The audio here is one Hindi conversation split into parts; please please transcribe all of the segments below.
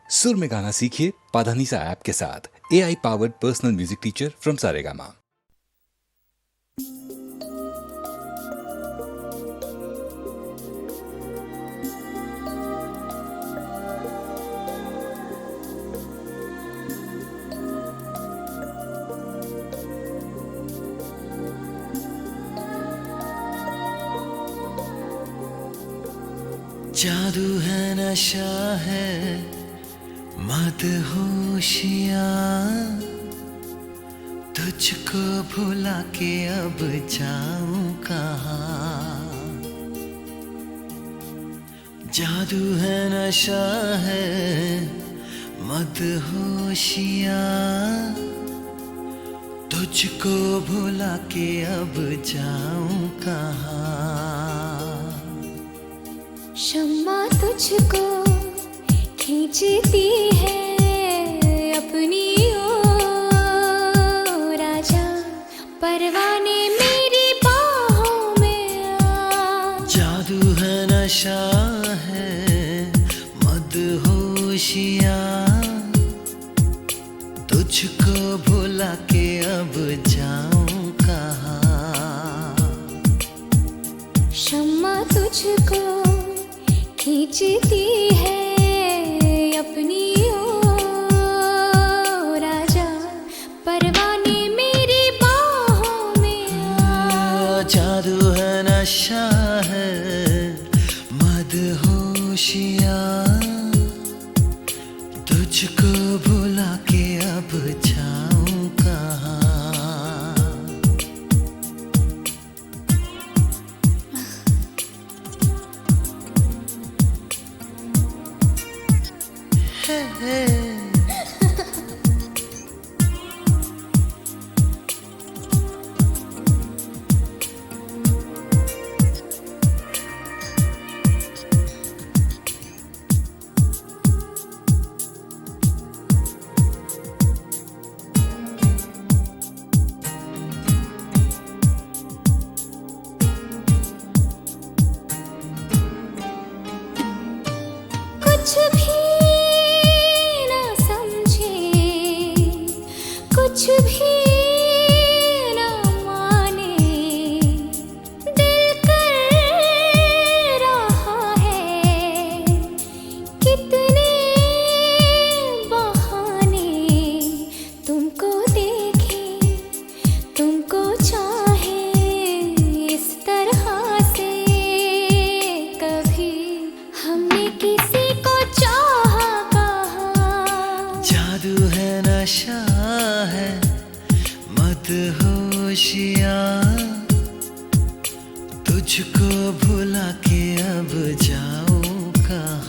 सुर में गाना सीखिए पाधानीसा ऐप के साथ। AI powered personal music teacher from Saregama. जादू है नशा है मदहोशियाँ, तुझको भुला के अब जाऊं कहाँ। जादू है नशा है मदहोशियाँ, तुझको भुला के अब जाऊं कहाँ। शम्मा तुझको खींचती है अपनी ओर, आजा परवाने मेरी बाहों में आ। जादू है नशा है मदहोशियाँ, तुझको भुला के अब जाऊं कहाँ। शम्मा तुझको खींचती है अपनी ओर, आजा परवाने मेरी बाहों में आ। जादू है नशा है मदहोशियाँ, तुझको भुला के अब जाऊं कहाँ। कुछ भी ना समझे, कुछ भी ना माने, दिल कर रहा है कितने बहाने। तुमको देखे, तुमको चाहे इस तरह से, कभी हमने किसी को चाहा कहाँ। जादू है नशा है मदहोशियाँ, तुझको भुला के अब जाऊं कहाँ।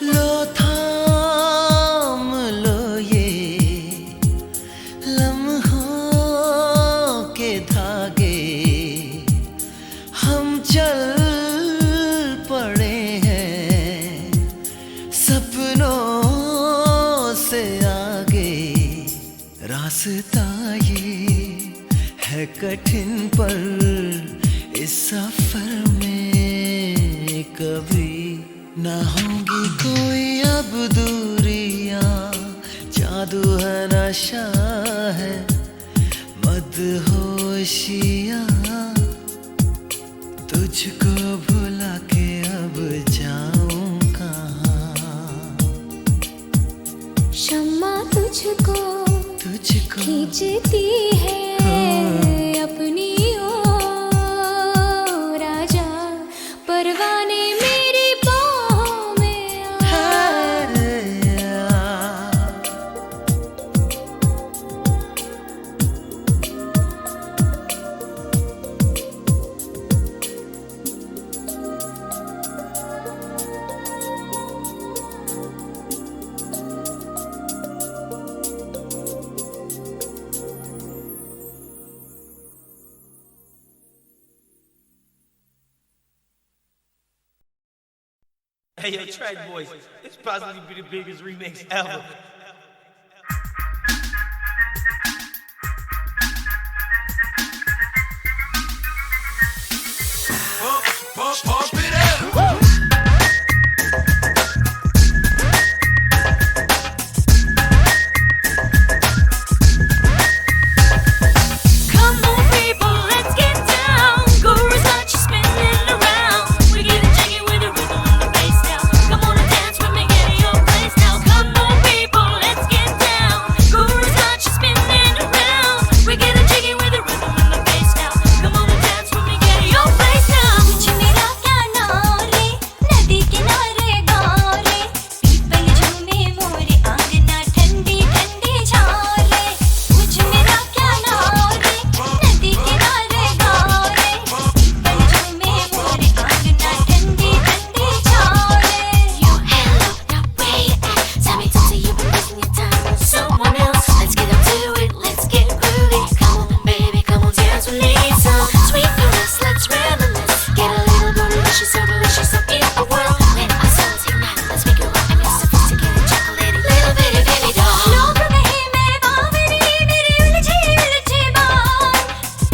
लो थाम लो ये लम्हों के धागे, हम चल पड़े हैं सपनों से आगे। रास्ता ये है कठिन पर इस सफर में कभी ना होगी कोई अब दूरियां। जादू है नशा है मदहोशियाँ, तुझको भुला के अब जाऊं कहाँ। शम्मा तुझको तुझको खींचती है अपनी Hey, yo, Track Boys, this probably be the biggest remix ever. Pump it up. Come on, people, let's get down. Guru's got you spinning around. We're getting jiggy with the rhythm and the bass now. Come on and dance with me, get in your place now. Come on, people, let's get down. Guru's got you spinning around. We're getting jiggy with the rhythm and the bass now. Come on and dance with me, get in your place now. कुछ मेरा क्या नाम रे, नदी किनारे गाँव रे, पीपल झूमे मोरे आंगना ठंडी ठंडी छाँव रे. कुछ मेरा क्या नाम रे, नदी किनारे गाँव रे, पीपल झूमे मोरे आंगना ठंडी ठंडी छाँव रे. Your hair look the way it acts. Tell me, you've been wasting your time with someone else. Let's get up to it, let's get groovy. Come on, baby, come on, dance with me. Some sweet caress, let's reminisce. Get a little bootylicious, so delicious up in the world. Let our souls ignite, let's make it rock and you're sophisticated, chocolatey, little bitty baby doll. लोग कहे मैं बावरी, मेरी उलझी उलझी बात.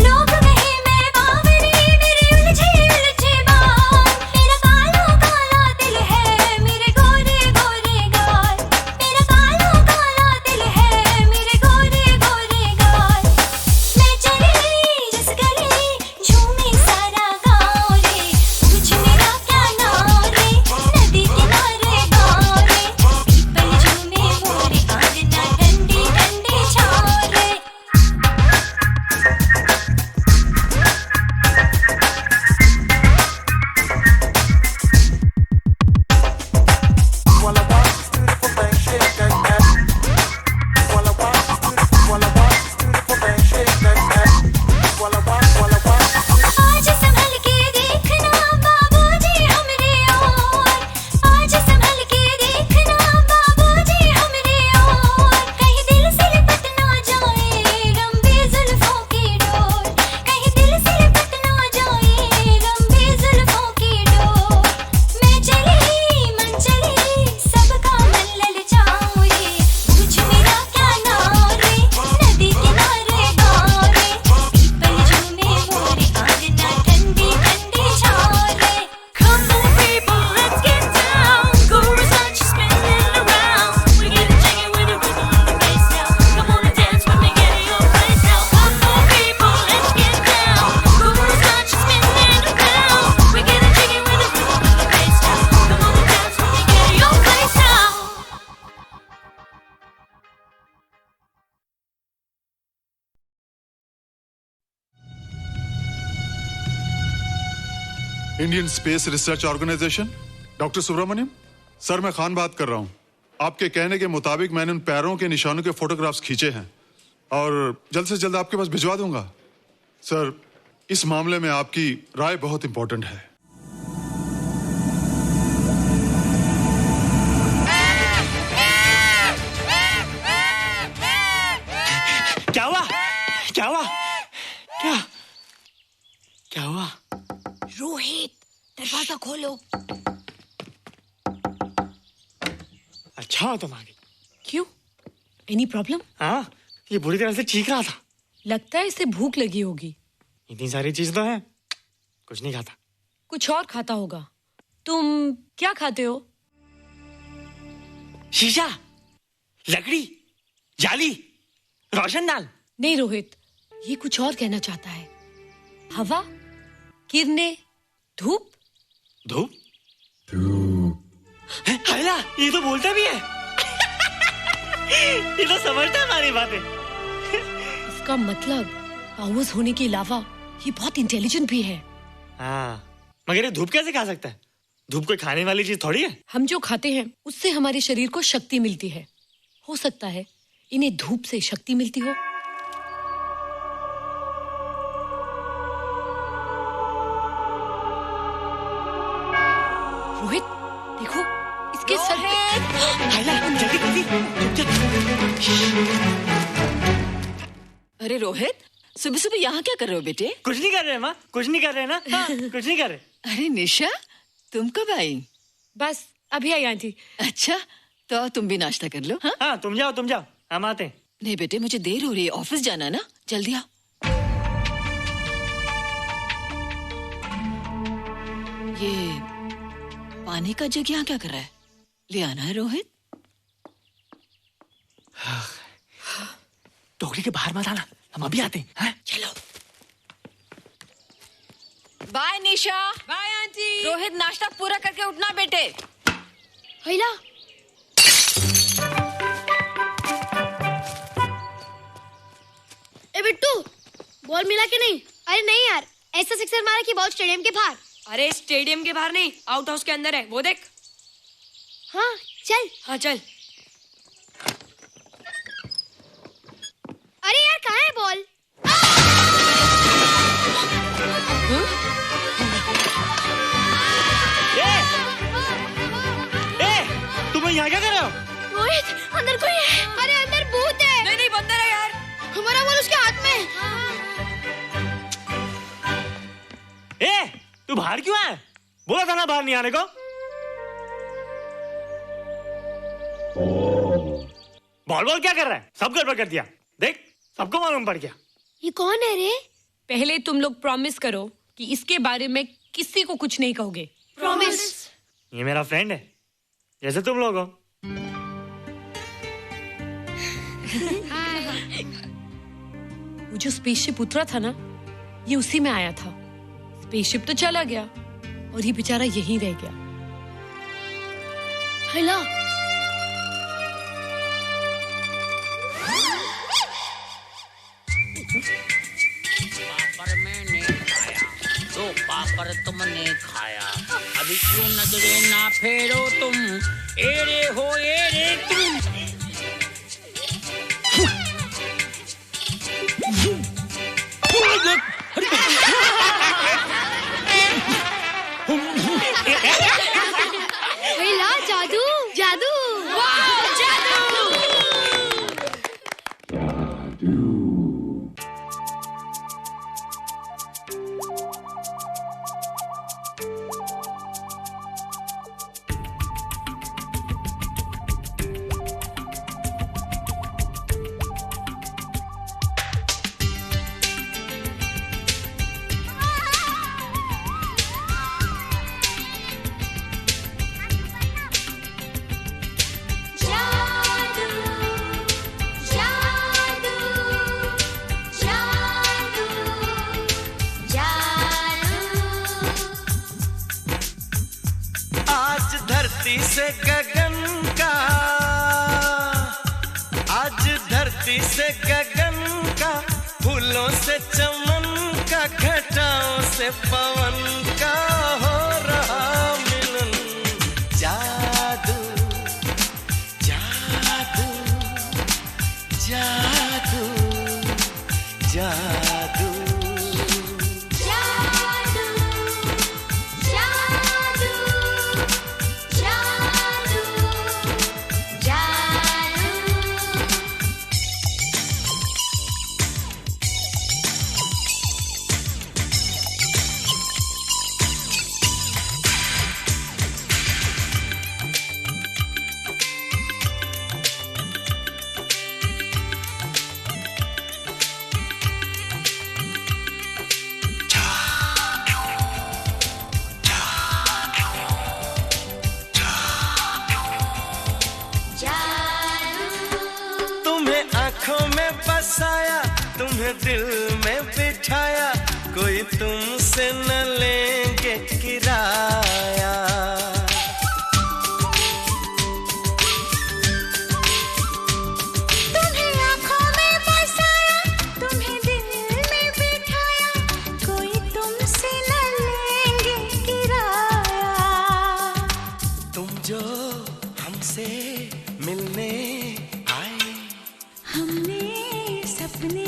लोग कहे मैं बावरी, मेरी उलझी उलझी बात. मेरा काला काला दिल है, मेरे गोरे गोरे गाल. मेरा काला काला दिल है, मेरे गोरे गोरे गाल. मैं चली जिस गली, झूमे सारा गाँव रे. कुछ मेरा क्या नाम रे, नदी किनारे गाँव रे, पीपल झूमे मोरे आंगना ठंडी ठंडी छाँव रे. While I watch this beautiful thing shake that ass. While I watch this beautiful thing shake that ass. While I watch आज संभल के देखना बाबूजी हमरे ओर. आज संभल के देखना बाबूजी हमरे ओर. कहीं दिल से लिपट ना जाए लंबी जुल्फों की डोर. कहीं दिल से लिपट ना जाए लंबी जुल्फों की डोर. मैं चली मन चली, सबका मन ललचाऊं रे. कुछ मेरा क्या नाम रे, नदी किनारे गाँव रे, पीपल झूमे मोरे आंगना ठंडी ठंडी छाँव रे. Come on, people, let's get down. Guru's got you spinning around. We're getting jiggy with the rhythm and the bass now. Come on and dance with me, get in your place now. Come on, people, let's get down. Guru's got you spinning around. We're getting jiggy with the rhythm and the bass now. Come on and dance with me, get in your place now. Indian space research organisation, doctor Subramaniam sir, मैं खान बात कर रहा हूं. आपके कहने के मुताबिक मैंने उन पैरों के निशानों के फोटोग्राफ्स खींचे हैं और जल्द से जल्द आपके पास भिजवा दूंगा. सर, इस मामले में आपकी राय बहुत इंपॉर्टेंट है. क्या हुआ? क्या हुआ? क्या? क्या हुआ? रोहित, दरवाजा खोलो. अच्छा हो तुम आ गई. क्यों? Any problem? हाँ, ये बुरी तरह से चीख रहा था. लगता है इसे भूख लगी होगी. इतनी सारी चीज तो है, कुछ नहीं खाता. कुछ और खाता होगा. तुम क्या खाते हो? शीशा, लकड़ी, जाली, रोशनदान. नहीं रोहित, ये कुछ और कहना चाहता है. हवा, किरणें, धूप. धूप? हैला, ये तो बोलता भी है. ये तो समझता है हमारी बातें. इसका मतलब पावर्स होने के अलावा ये बहुत इंटेलिजेंट भी है. हाँ, मगर ये धूप कैसे खा सकता है? धूप कोई खाने वाली चीज थोड़ी है. हम जो खाते हैं उससे हमारे शरीर को शक्ति मिलती है. हो सकता है इन्हें धूप से शक्ति मिलती हो. रोहित, देखो इसके सर पे. जल्दी जल्दी. अरे रोहित, सुबह सुबह यहाँ क्या कर रहे हो बेटे? कुछ नहीं कर रहे माँ, कुछ नहीं कर रहे ना. हाँ, कुछ नहीं कर रहे. अरे निशा, तुम कब आई? बस अभी आई आंटी। अच्छा, तो तुम भी नाश्ता कर लो। हाँ हाँ तुम जाओ हम आते हैं। नहीं बेटे, मुझे देर हो रही है, ऑफिस जाना है ना, जल्दी आओ। ये पानी का जग यहाँ क्या कर रहा है? ले आना है रोहित। टोकरी के बाहर मत आना, हम अभी आते हैं। चलो। Bye Nisha. Bye aunty. Rohit, नाश्ता पूरा करके उठना बेटे। हैला ए बिट्टू, बॉल मिला कि नहीं? अरे नहीं यार, ऐसा सिक्सर मारा कि बॉल स्टेडियम के बाहर। अरे स्टेडियम के बाहर नहीं, आउट हाउस के अंदर है, वो देख। हाँ चल। हाँ चल। अरे यार कहाँ है बॉल? तुम यहाँ क्या कर रहे हो? रोहित, अंदर कोई है। अरे अंदर भूत है। नहीं बंदर है यार। हमारा बॉल उसके हाथ में। तू बाहर क्यों है? बोला था ना बाहर नहीं आने को। बॉल क्या कर रहा है? सब गड़बड़ कर दिया। देख, सबको मालूम पड़ गया। ये कौन है रे? पहले तुम लोग प्रॉमिस करो कि इसके बारे में किसी को कुछ नहीं कहोगे। प्रॉमिस। ये मेरा फ्रेंड है, जैसे तुम लोग हो। वो जो स्पेसशिप उतरा था ना, ये उसी में आया था। स्पेसशिप तो चला गया और ये बेचारा यहीं रह गया। हैला पापड़ मैंने खाया, दो पापड़ तुमने खाया, अभी क्यों नजरे ना फेरो तुम, एरे हो एरे तुम। हैला जादू जादू। वाह जादू। आज धरती से गगन का, आज धरती से गगन का, फूलों से चमन का, घटाओं से पवन का हो रहा मिलन। जादू जादू जादू जादू। आँखों में बसाया, तुम्हें दिल में बिठाया, कोई तुमसे न लेंगे किराया। तुम्हें आँखों में बसाया, तुम्हें दिल में बिठाया, कोई तुमसे न लेंगे किराया। तुम जो हमसे मिलने आए, हमने सपने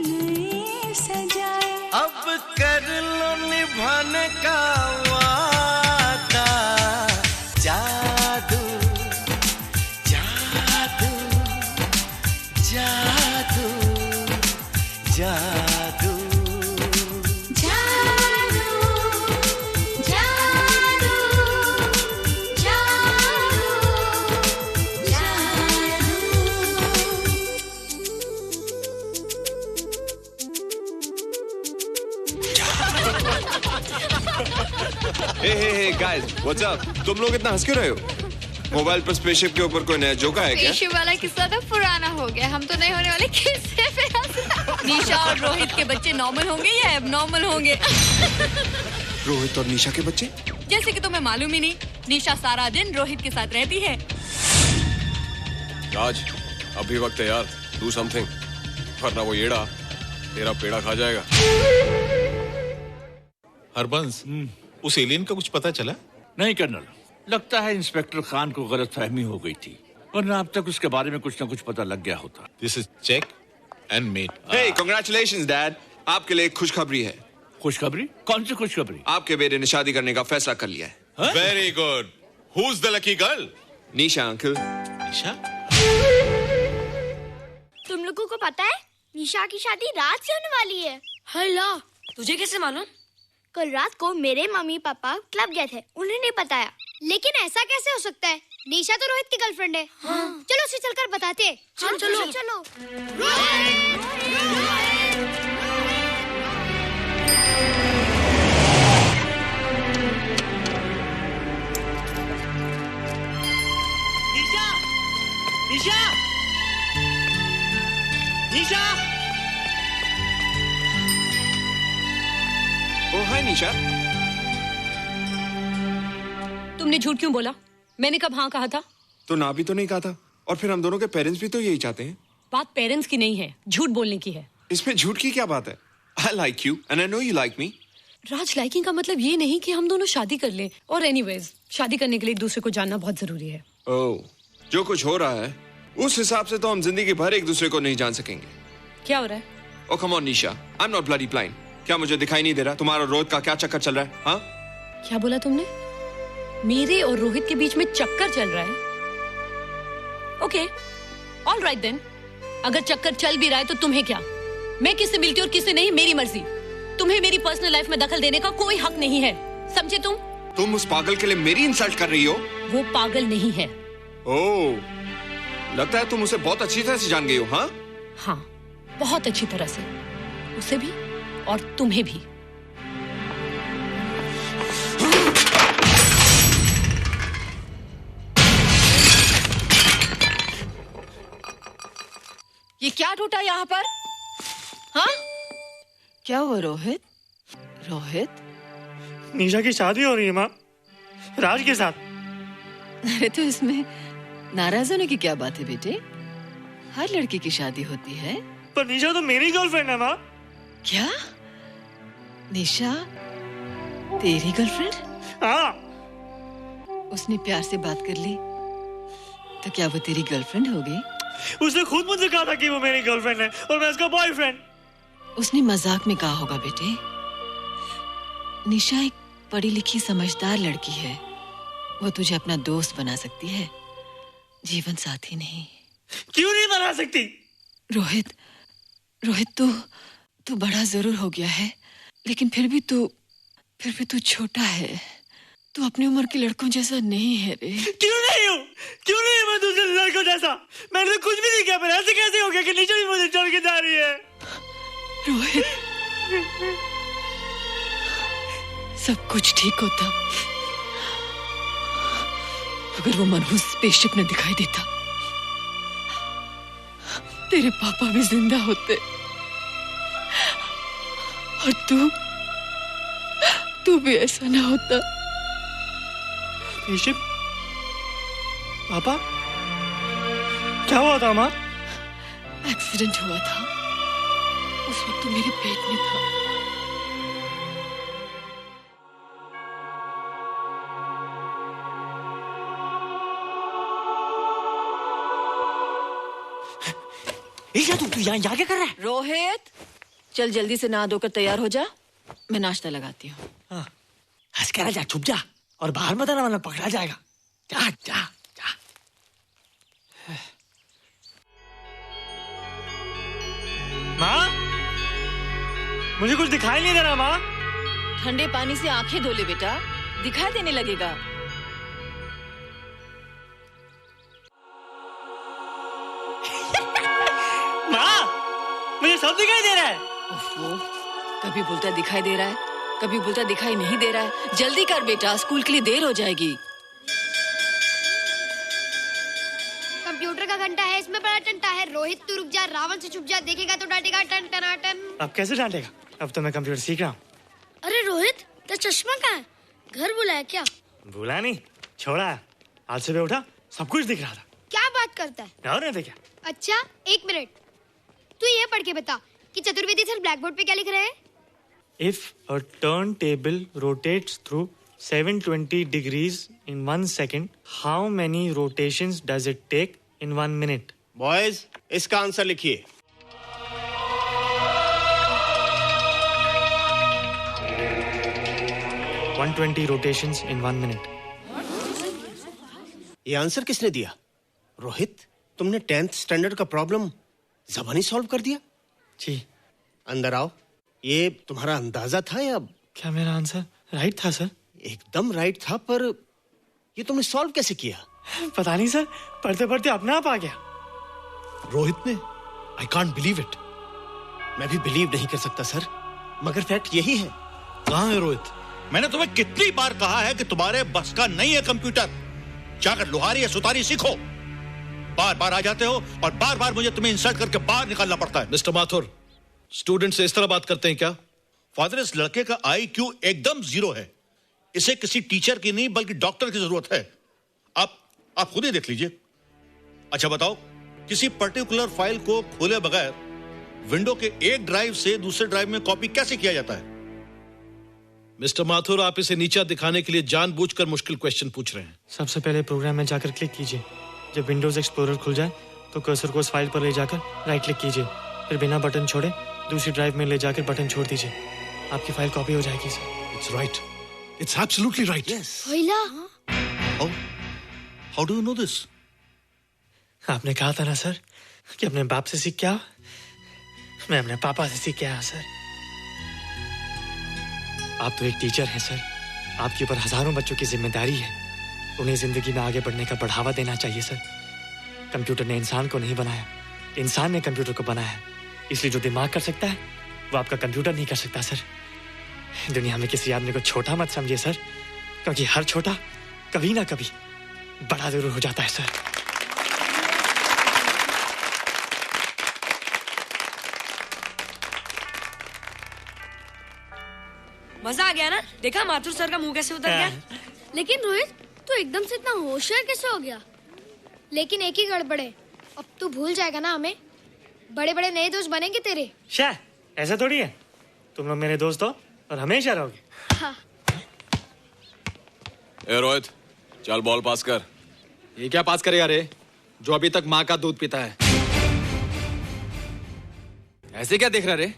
नए सजाए, अब कर लो निभाने का वादा। जादू जादू जादू जादू जादू जादू जादू। Hey guys, what's up? तुम लोग इतना हंस क्यों रहे हो? मोबाइल पर स्पेसशिप के ऊपर कोई नया जोका है क्या? स्पेसशिप वाला किस्सा तो पुराना हो गया, हम तो नहीं होने वाले किस्से पे हंस। निशा और रोहित के बच्चे नॉर्मल होंगे या एबनॉर्मल होंगे? रोहित और निशा के बच्चे? जैसे कि तुम्हें मालूम ही नहीं, निशा सारा दिन रोहित के साथ रहती है। राज, अभी वक्त है यार, डू समथिंग, वरना वो येड़ा तेरा पेड़ा खा जाएगा। हरबंस, उस एलियन का कुछ पता चला? नहीं कर्नल, लगता है इंस्पेक्टर खान को गलतफहमी हो गई थी, वरना अब तक उसके बारे में कुछ न कुछ पता लग गया होता। This is check and mate. Hey, congratulations dad, आपके लिए एक खुशखबरी है। खुशखबरी? कौन सी खुशखबरी? आपके बेटे ने शादी करने का फैसला कर लिया है। Very good. Who is the lucky girl? Nisha uncle. Nisha? तुम लोगों को पता है निशा की शादी रात से होने वाली है। हल्ला, तुझे कैसे मालूम? कल रात को मेरे मम्मी पापा क्लब गए थे, उन्हें नहीं बताया। लेकिन ऐसा कैसे हो सकता है? निशा तो रोहित की गर्लफ्रेंड है। हाँ। चलो उसे चलकर बताते हैं। चलो चलो। निशा, निशा, निशा। ओ हाय निशा। तुमने झूठ क्यों बोला? मैंने कब हाँ कहा था? तो ना भी तो नहीं कहा था, और फिर हम दोनों के पेरेंट्स भी तो यही चाहते हैं। बात पेरेंट्स की नहीं है, झूठ बोलने की है। इसमें झूठ की क्या बात है? I like you and I know you like me. Raj, liking का मतलब ये नहीं कि हम दोनों शादी कर लें। और एनीवेज, शादी करने के लिए एक दूसरे को जानना बहुत जरूरी है। ओह, जो कुछ हो रहा है उस हिसाब से तो हम जिंदगी भर एक दूसरे को नहीं जान सकेंगे। क्या हो रहा है? Oh come on Nisha, I am not bloody blind. क्या मुझे दिखाई नहीं दे रहा तुम्हारा रोहित का क्या चक्कर चल रहा है? हाँ, क्या बोला तुमने? मेरे और रोहित के बीच में चक्कर चल रहा है? Okay, all right then. अगर चक्कर चल भी रहा है तो तुम्हें क्या? मैं किससे मिलती हूँ और किससे नहीं, मेरी मर्जी। तुम्हें मेरी पर्सनल लाइफ में दखल देने का कोई हक नहीं है, समझे तुम? तुम उस पागल के लिए मेरी इंसल्ट कर रही हो? वो पागल नहीं है। ओह, लगता है तुम उसे बहुत अच्छी तरह से जान गई हो। हाँ हाँ, बहुत अच्छी तरह से, उसे भी और तुम्हें भी। ये क्या टूटा यहाँ पर? हाँ, क्या हुआ रोहित? रोहित, निशा की शादी हो रही है माँ, राज के साथ। अरे तो इसमें नाराज होने की क्या बात है बेटे? हर लड़की की शादी होती है। पर निशा तो मेरी गर्लफ्रेंड है माँ। क्या? निशा तेरी गर्लफ्रेंड? हाँ। उसने प्यार से बात कर ली तो क्या वो तेरी गर्लफ्रेंड हो गई? उसने खुद मुझे कहा था कि वो मेरी गर्लफ्रेंड है और मैं उसका बॉयफ्रेंड। उसने मजाक में कहा होगा बेटे। निशा एक पढ़ी लिखी समझदार लड़की है, वो तुझे अपना दोस्त बना सकती है, जीवन साथी नहीं। क्यों नहीं बना सकती? रोहित, रोहित तू बड़ा जरूर हो गया है, लेकिन फिर भी तू छोटा है। तू अपनी उम्र के लड़कों जैसा नहीं है रे। क्यों नहीं हूँ? क्यों नहीं मैं दूसरे लड़कों जैसा? मैंने तो कुछ भी नहीं किया, पर ऐसे कैसे हो गया कि निशा भी मुझे छोड़ के जा रही है? रोहित, सब कुछ ठीक होता अगर वो मनहूस स्पेसशिप न दिखाई देता। तेरे पापा भी जिंदा होते और तू भी ऐसा ना होता। स्पेसशिप? पापा? क्या हुआ था माँ? एक्सीडेंट हुआ था, उस वक्त तू मेरे पेट में था। तू यहाँ क्या कर रहा है? रोहित, चल जल्दी से नहा धोकर तैयार हो जा, मैं नाश्ता लगाती हूँ। हंस कर जा, छुप जा और बाहर मत आना वरना पकड़ा जाएगा। जा जा जा। माँ, मुझे कुछ दिखाई नहीं दे रहा माँ। ठंडे पानी से आंखें धो ले बेटा, दिखाई देने लगेगा। माँ, मुझे सब दिखाई दे रहा है। कभी बोलता दिखाई दे रहा है, कभी बोलता दिखाई नहीं दे रहा है। जल्दी कर बेटा, स्कूल के लिए देर हो जाएगी। कंप्यूटर का घंटा है, इसमें बड़ा टंटा है। रोहित तू रुक जा, रावण से छुप जा, देखेगा तो डांटेगा टन टनाटन। अब कैसे डांटेगा? अब तो मैं कंप्यूटर सीख रहा हूँ। अरे रोहित, तेरा चश्मा कहाँ है? घर बुलाया क्या? भूला नहीं, छोड़ा। आज सुबह उठा, सब कुछ दिख रहा था। क्या बात करता है? और नहीं तो क्या? अच्छा, एक मिनट, तू ये पढ़ के बता कि चतुर्वेदी सर ब्लैक बोर्ड पे क्या लिख रहे हैं? If a turntable rotates through 720 degrees in 1 second, how many rotations does it take in 1 minute? Boys, इसका आंसर लिखिए। – 120 rotations in 1 minute. ये आंसर किसने दिया? रोहित, तुमने 10th स्टैंडर्ड का प्रॉब्लम ज़बानी सॉल्व कर दिया? जी। अंदर आओ। ये तुम्हारा अंदाजा था या? क्या मेरा आंसर राइट था सर? एकदम राइट था, पर ये तुमने सॉल्व कैसे किया? पता नहीं सर, पढ़ते पढ़ते अपने आप आ गया। रोहित ने? I can't believe it. मैं भी बिलीव नहीं कर सकता सर, मगर फैक्ट यही है। कहाँ है रोहित? मैंने तुम्हें कितनी बार कहा है कि तुम्हारे बस का नहीं है कंप्यूटर। जाकर लोहारी या सुतारी सीखो। बार बार आ जाते हो और बार बार मुझे तुम्हें इंसल्ट करके बाहर निकालना पड़ता है। मिस्टर माथुर, स्टूडेंट से इस तरह बात करते हैं क्या? फादर, इस लड़के का IQ एकदम 0 है। इसे किसी टीचर की नहीं बल्कि डॉक्टर की जरूरत है। आप खुद ही देख लीजिए। अच्छा बताओ, किसी पर्टिकुलर फाइल को खोले बगैर विंडो के एक ड्राइव से दूसरे ड्राइव में कॉपी कैसे किया जाता है? मिस्टर माथुर, आप इसे नीचा दिखाने के लिए जानबूझकर मुश्किल क्वेश्चन पूछ रहे हैं। सबसे पहले प्रोग्राम में जाकर क्लिक कीजिए। जब विंडोज एक्सप्लोरर खुल जाए तो कर्सर को उस फाइल पर ले जाकर राइट क्लिक कीजिए, फिर बिना बटन छोड़े दूसरी ड्राइव में ले जाकर बटन छोड़ दीजिए। आपकी फाइल कॉपी हो जाएगी sir. It's right, it's absolutely right. How do you know this? आपने कहा था ना सर कि अपने बाप से सीख के आओ। मैं अपने पापा से सीख के आया सर। आप तो एक टीचर हैं सर, आपके ऊपर हजारों बच्चों की जिम्मेदारी है। उन्हें जिंदगी में आगे बढ़ने का बढ़ावा देना चाहिए सर। कंप्यूटर ने इंसान को नहीं बनाया, इंसान ने कंप्यूटर को बनाया है। इसलिए जो दिमाग कर सकता है वो आपका कंप्यूटर नहीं कर सकता सर। दुनिया में किसी आदमी को छोटा मत समझिए सर, क्योंकि हर छोटा कभी ना कभी बड़ा जरूर हो जाता है सर। मजा आ गया ना? देखा माथुर सर का मुंह कैसे उतर गया? लेकिन रोहित, तू एकदम से इतना होशियार कैसे हो गया? लेकिन एक ही गड़बड़ है, अब तू भूल जाएगा ना हमें। बड़े बड़े नए दोस्त बनेंगे तेरे। शाह, ऐसा थोड़ी है। तुम लोग मेरे दोस्त हो और हमेशा रहोगे। हाँ। ए रोहित, चल बॉल पास कर। ये क्या पास करेगा रे, जो अभी तक माँ का दूध पीता है? ऐसे क्या देख रहा रे?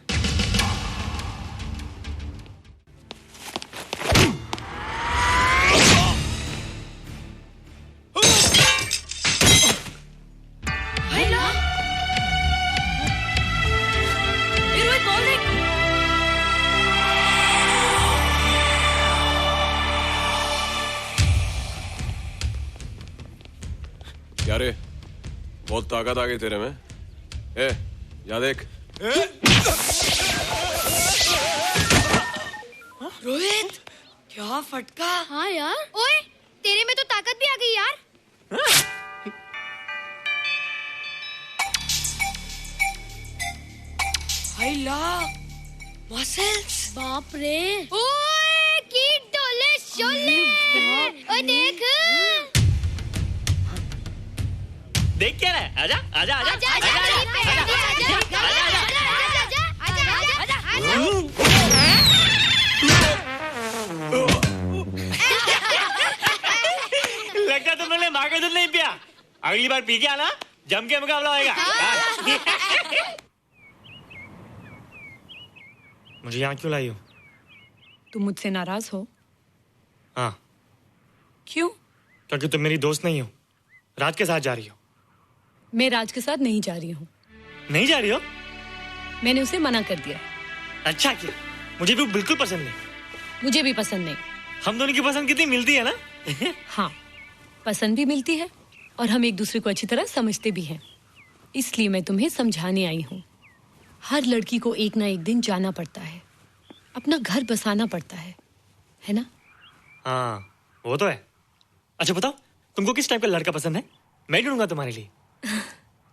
क्या रे, बहुत ताकत आ गई तेरे में। ए, या देख। रोहित, क्या फटका। हाँ यार। ओए, तेरे में तो ताकत भी आ गई यार। हाय ला, मसल्स। बाप रे। ओए, की डोले शोले। ओए देख। देख क्या रहा है? आजा आजा आजा आजा लगता तुम लोगों ने माँ का दूध नहीं पिया। अगली बार पी के आना, जम के मुकाबला होएगा। मुझे यहाँ क्यों लाई हो? तुम मुझसे नाराज हो? हाँ। क्यों? क्योंकि तुम मेरी दोस्त नहीं हो, राज के साथ जा रही हो। मैं राज के साथ नहीं जा रही हूँ। नहीं जा रही हो? मैंने उसे मना कर दिया। अच्छा किया, मुझे भी बिल्कुल पसंद नहीं। मुझे भी पसंद नहीं। हम दोनों की पसंद कितनी मिलती है ना? हाँ, पसंद भी मिलती है और हम एक दूसरे को अच्छी तरह समझते भी हैं। इसलिए मैं तुम्हें समझाने आई हूँ। हर लड़की को एक ना एक दिन जाना पड़ता है, अपना घर बसाना पड़ता है ना? हाँ वो तो है। अच्छा बताओ, तुमको किस टाइप का लड़का पसंद है? मैं ढूंढूंगा तुम्हारे लिए।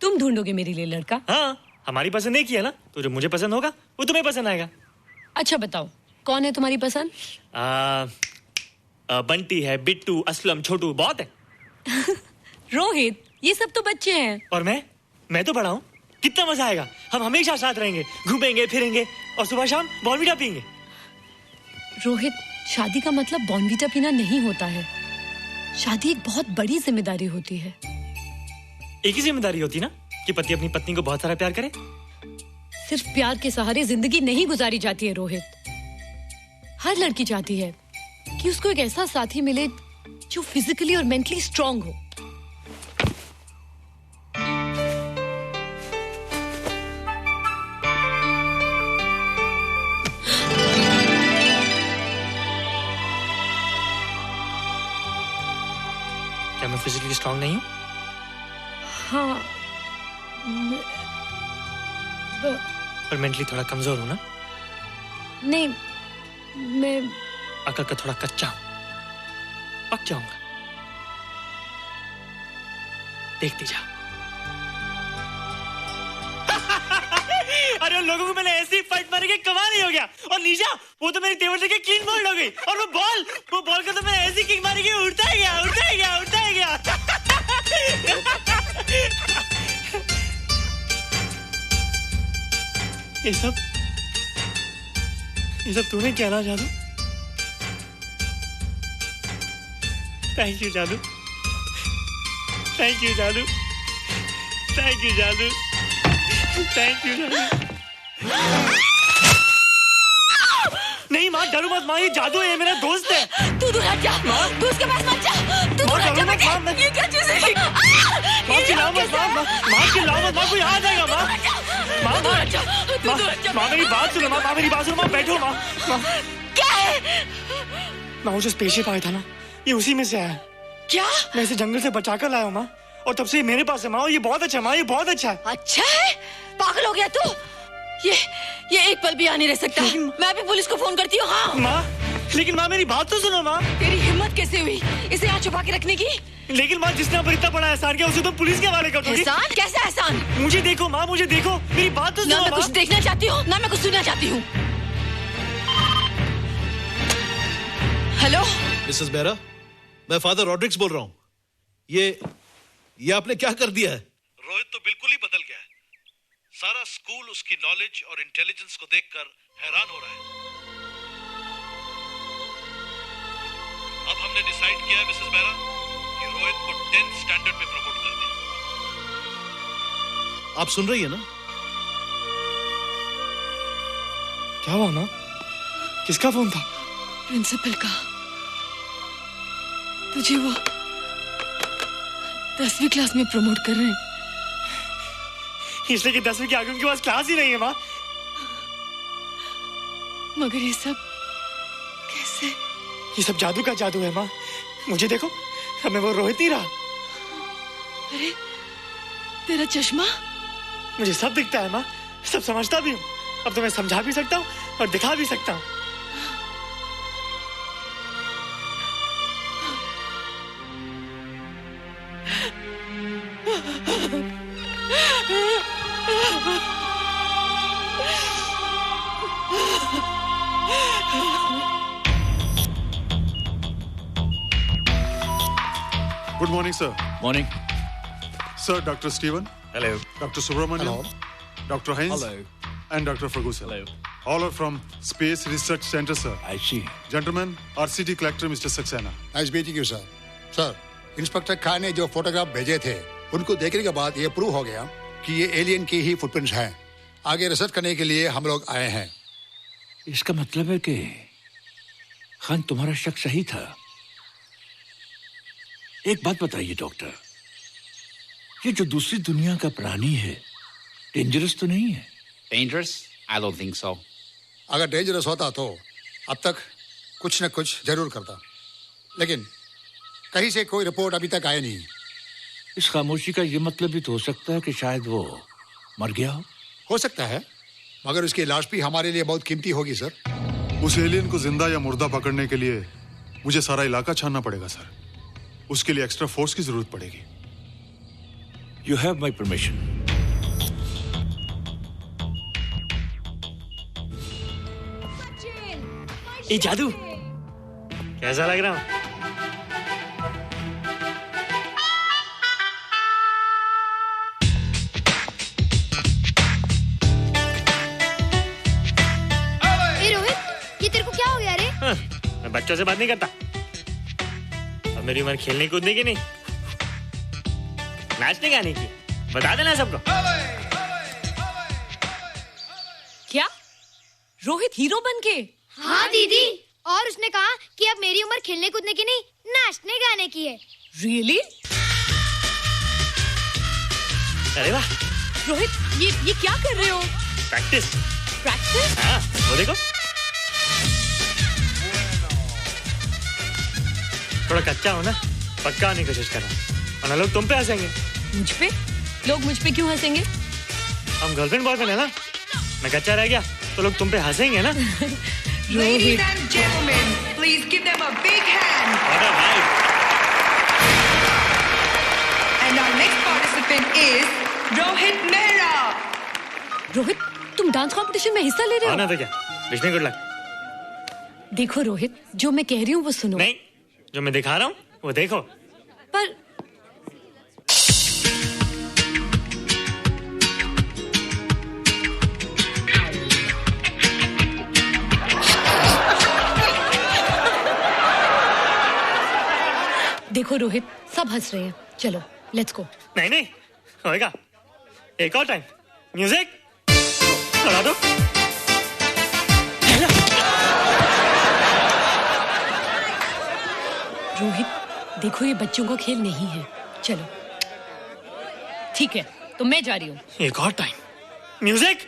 तुम ढूंढोगे मेरे लिए लड़का? हाँ, हमारी पसंद एक ही है ना, तो जो मुझे पसंद होगा वो तुम्हें पसंद आएगा। अच्छा बताओ, कौन है तुम्हारी पसंद? बंटी है, बिट्टू, असलम, छोटू, बहुत है। रोहित, ये सब तो बच्चे हैं। और मैं तो बड़ा हूँ। कितना मजा आएगा, हम हमेशा साथ रहेंगे, घूमेंगे फिरेंगे और सुबह शाम बॉर्नवीटा पीएंगे। रोहित, शादी का मतलब बॉर्नवीटा पीना नहीं होता है। शादी एक बहुत बड़ी जिम्मेदारी होती है। एक ही जिम्मेदारी होती ना कि पति अपनी पत्नी को बहुत सारा प्यार करे। सिर्फ प्यार के सहारे जिंदगी नहीं गुजारी जाती है रोहित। हर लड़की चाहती है कि उसको एक ऐसा साथी मिले जो फिजिकली और मेंटली स्ट्रांग हो। क्या मैं फिजिकली स्ट्रांग नहीं हूँ? हाँ, पर मेंटली थोड़ा कमजोर हूँ ना? नहीं, मैं अकल का थोड़ा कच्चा हूँ। पक जाऊंगा, देखती जा। अरे उन लोगों को मैंने ऐसी फाइट मारी कि कमाल ही हो गया। और निशा, वो तो मेरी टेबल लेके क्लीन बोल्ड हो गई। और वो बॉल को तो मैंने ऐसी किक मारी कि उड़ता ही गया, उड़ता ही गया, उड़ता ही गया। ये सब तूने क्या ना जादू? थैंक यू जादू, थैंक यू जादू, थैंक यू जादू, थैंक यू जादू। नहीं माँ, डरो मत माँ, ये जादू है, मेरा दोस्त है। तू दूर हट जा, तू उसके पास मत जा, तू दूर हट जा बेटे। ये क्या चीज़ है? माँ चिल्लाओ मत, माँ चिल्लाओ मत, माँ कोई आ जाएगा। माँ मेरी बात सुनो, माँ मेरी बात सुनो, माँ बैठो। माँ क्या है? माँ वो जो स्पेसशिप आया था ना, ये उसी में से आया। क्या? मैं इसे जंगल से बचाकर लाया हूँ माँ, और तब से ये मेरे पास है माँ। और ये बहुत अच्छा है माँ, ये बहुत अच्छा है। अच्छा है? पागल हो गया तू? ये एक पल भी यहाँ नहीं रह सकता। मैं अभी पुलिस को फोन करती हूँ। हाँ माँ, लेकिन माँ मेरी बात तो सुनो माँ। तेरी हिम्मत कैसे हुई इसे यहाँ छुपा के रखने की? लेकिन माँ, जिसने पर इतना बड़ा एहसान किया उसे तो पुलिस के हवाले कर दोगी। एहसान? कैसा एहसान? मुझे देखो माँ, मुझे देखो, मेरी बात तो सुनो। ना मैं कुछ देखना चाहती हूँ, ना मैं कुछ सुनना चाहती हूँ। हेलो मिसेस बेरा, मैं फादर रॉड्रिक्स बोल रहा हूँ। ये आपने क्या कर दिया है? रोहित तो बिल्कुल ही बदल गया है। सारा स्कूल उसकी नॉलेज और इंटेलिजेंस को देखकर हैरान हो रहा है। अब हमने डिसाइड किया है मिसेस बेरा कि रोहित को 10th स्टैंडर्ड में प्रमोट कर दें। आप सुन रही है ना? क्या हुआ माँ? किसका फोन था? प्रिंसिपल का। तुझे वो 10वीं क्लास में प्रमोट कर रहे हैं। इसलिए कि 10वीं के आगे उनके पास क्लास ही नहीं है माँ। मगर ये सब कैसे? ये सब जादू का जादू है माँ। मुझे देखो, हमें वो रोहित नहीं रहा। अरे तेरा चश्मा? मुझे सब दिखता है माँ, सब समझता भी हूँ। अब तो मैं समझा भी सकता हूँ और दिखा भी सकता हूँ। Good morning, sir. Morning. Sir, Dr. Steven. Hello. Dr. Subramaniam. Dr. Heinz. Hello. And Dr. Ferguson. Hello. All are from Space Research Center, sir. I see. Gentlemen, our city collector, Mr. Saxena. Nice meeting you sir. Sir, inspector Khan ने जो फोटोग्राफ भेजे थे उनको देखने के बाद ये प्रूव हो गया कि ये एलियन की ही फुटप्रिंट्स हैं। आगे रिसर्च करने के लिए हम लोग आए हैं। इसका मतलब है कि खान तुम्हारा शक सही था। एक बात बताइए डॉक्टर, ये जो दूसरी दुनिया का प्राणी है डेंजरस तो नहीं है? Dangerous? I don't think so. अगर डेंजरस होता तो अब तक कुछ न कुछ जरूर करता, लेकिन कहीं से कोई रिपोर्ट अभी तक आई नहीं। इस खामोशी का ये मतलब भी तो हो सकता है कि शायद वो मर गया हो सकता है, मगर उसकी लाश भी हमारे लिए बहुत कीमती होगी सर। उस एलियन को जिंदा या मुर्दा पकड़ने के लिए मुझे सारा इलाका छानना पड़ेगा सर। उसके लिए एक्स्ट्रा फोर्स की जरूरत पड़ेगी। You have my permission. ये जादू कैसा लग रहा हूँ? मैं बच्चों से बात नहीं करता। अब मेरी उम्र खेलने कूदने की नहीं, नाचने गाने की। बता देना सबको। क्या रोहित हीरो बन के? हाँ दीदी, और उसने कहा कि अब मेरी उम्र खेलने कूदने की नहीं, नाचने गाने की है। रियली? अरे वाह रोहित, ये क्या कर रहे हो? प्रैक्टिस। प्रैक्टिस? हाँ, वो देखो थोड़ा कच्चा हो ना, पक्का होने की कोशिश कर रहा हूँ, वरना लोग तुम पे हंसेंगे। मुझ पे? लोग मुझ पे क्यों हंसेंगे? हम गर्लफ्रेंड बॉयफ्रेंड है ना, मैं कच्चा रह गया तो लोग तुम पे हंसेंगे ना। Ladies and gentlemen, please give them a big hand. What a vibe. And our next participant is Rohit Mehra. Rohit, तुम डांस कंपटीशन में हिस्सा ले रहे हो? ना तो क्या, विश मी गुड लक। देखो रोहित, जो मैं कह रही हूँ वो सुनो। नहीं, जो मैं दिखा रहा हूँ वो देखो। पर देखो रोहित, सब हंस रहे हैं। चलो लेट्स गो। नहीं नहीं होएगा, एक और टाइम। म्यूजिक लगा दो। रोहित देखो, ये बच्चों का खेल नहीं है। चलो ठीक है, तो मैं जा रही हूँ। एक और time. Music.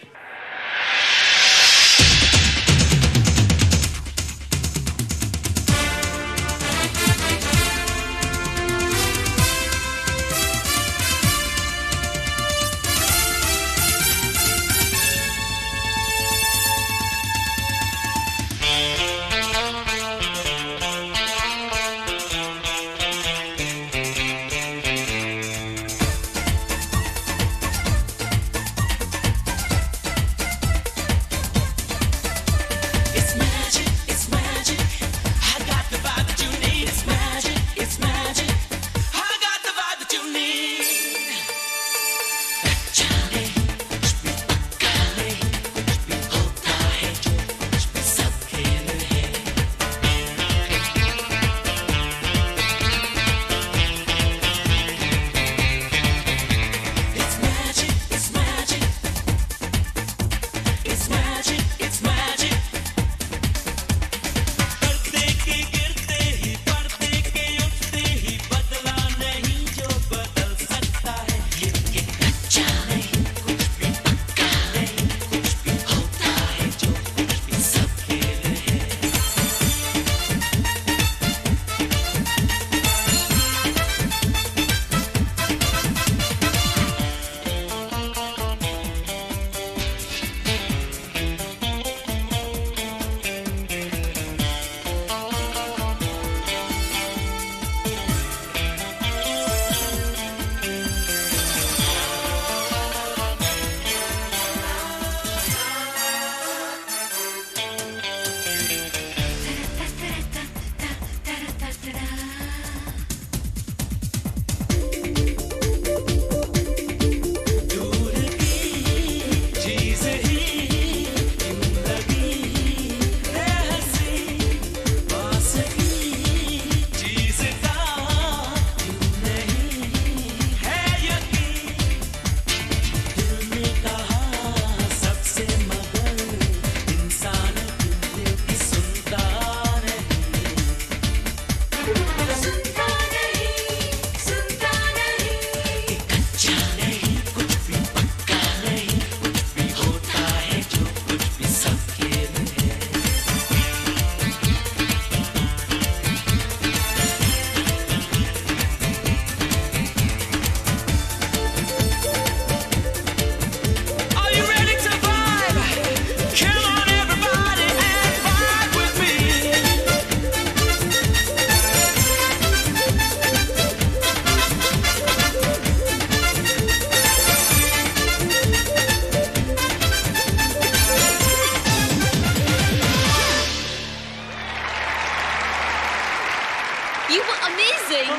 You were amazing.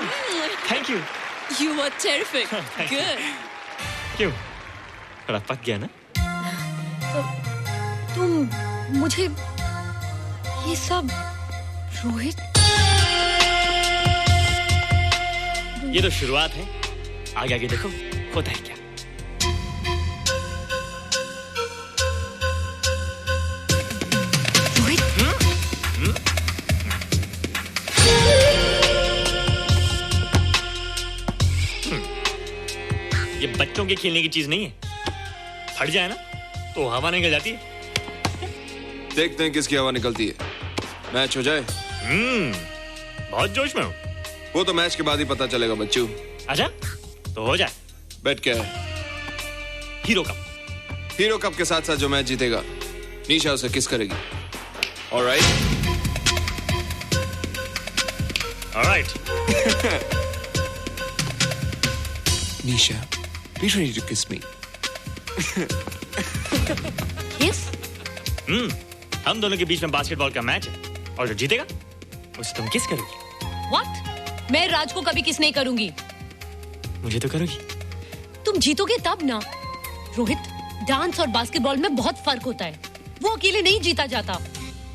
Thank you. You were terrific. Good. क्यों? थोड़ा पक गया ना? तुम मुझे ये सब रोहित, ये तो शुरुआत है, आगे आगे देखो होता है क्या। ये बच्चों के खेलने की चीज नहीं है, फट जाए ना तो हवा निकल जाती है। देखते हैं किसकी हवा निकलती है। मैच हो जाए। बहुत जोश में हूँ। वो तो मैच के बाद ही पता चलेगा बच्चू। अच्छा तो हो जाए। बेट क्या है? Hero cup. हीरो कप के साथ साथ जो मैच जीतेगा निशा उसे किस करेगी। Alright. Nisha, be ready to kiss me. Kiss? हम दोनों के बीच में बास्केटबॉल का मैच है और जो जीतेगा उसे तुम किस करोगी। What? मैं राज को कभी किस नहीं करूंगी। मुझे तो करोगी। तुम जीतोगे तब ना। रोहित, डांस और बास्केटबॉल में बहुत फर्क होता है, वो अकेले नहीं जीता जाता।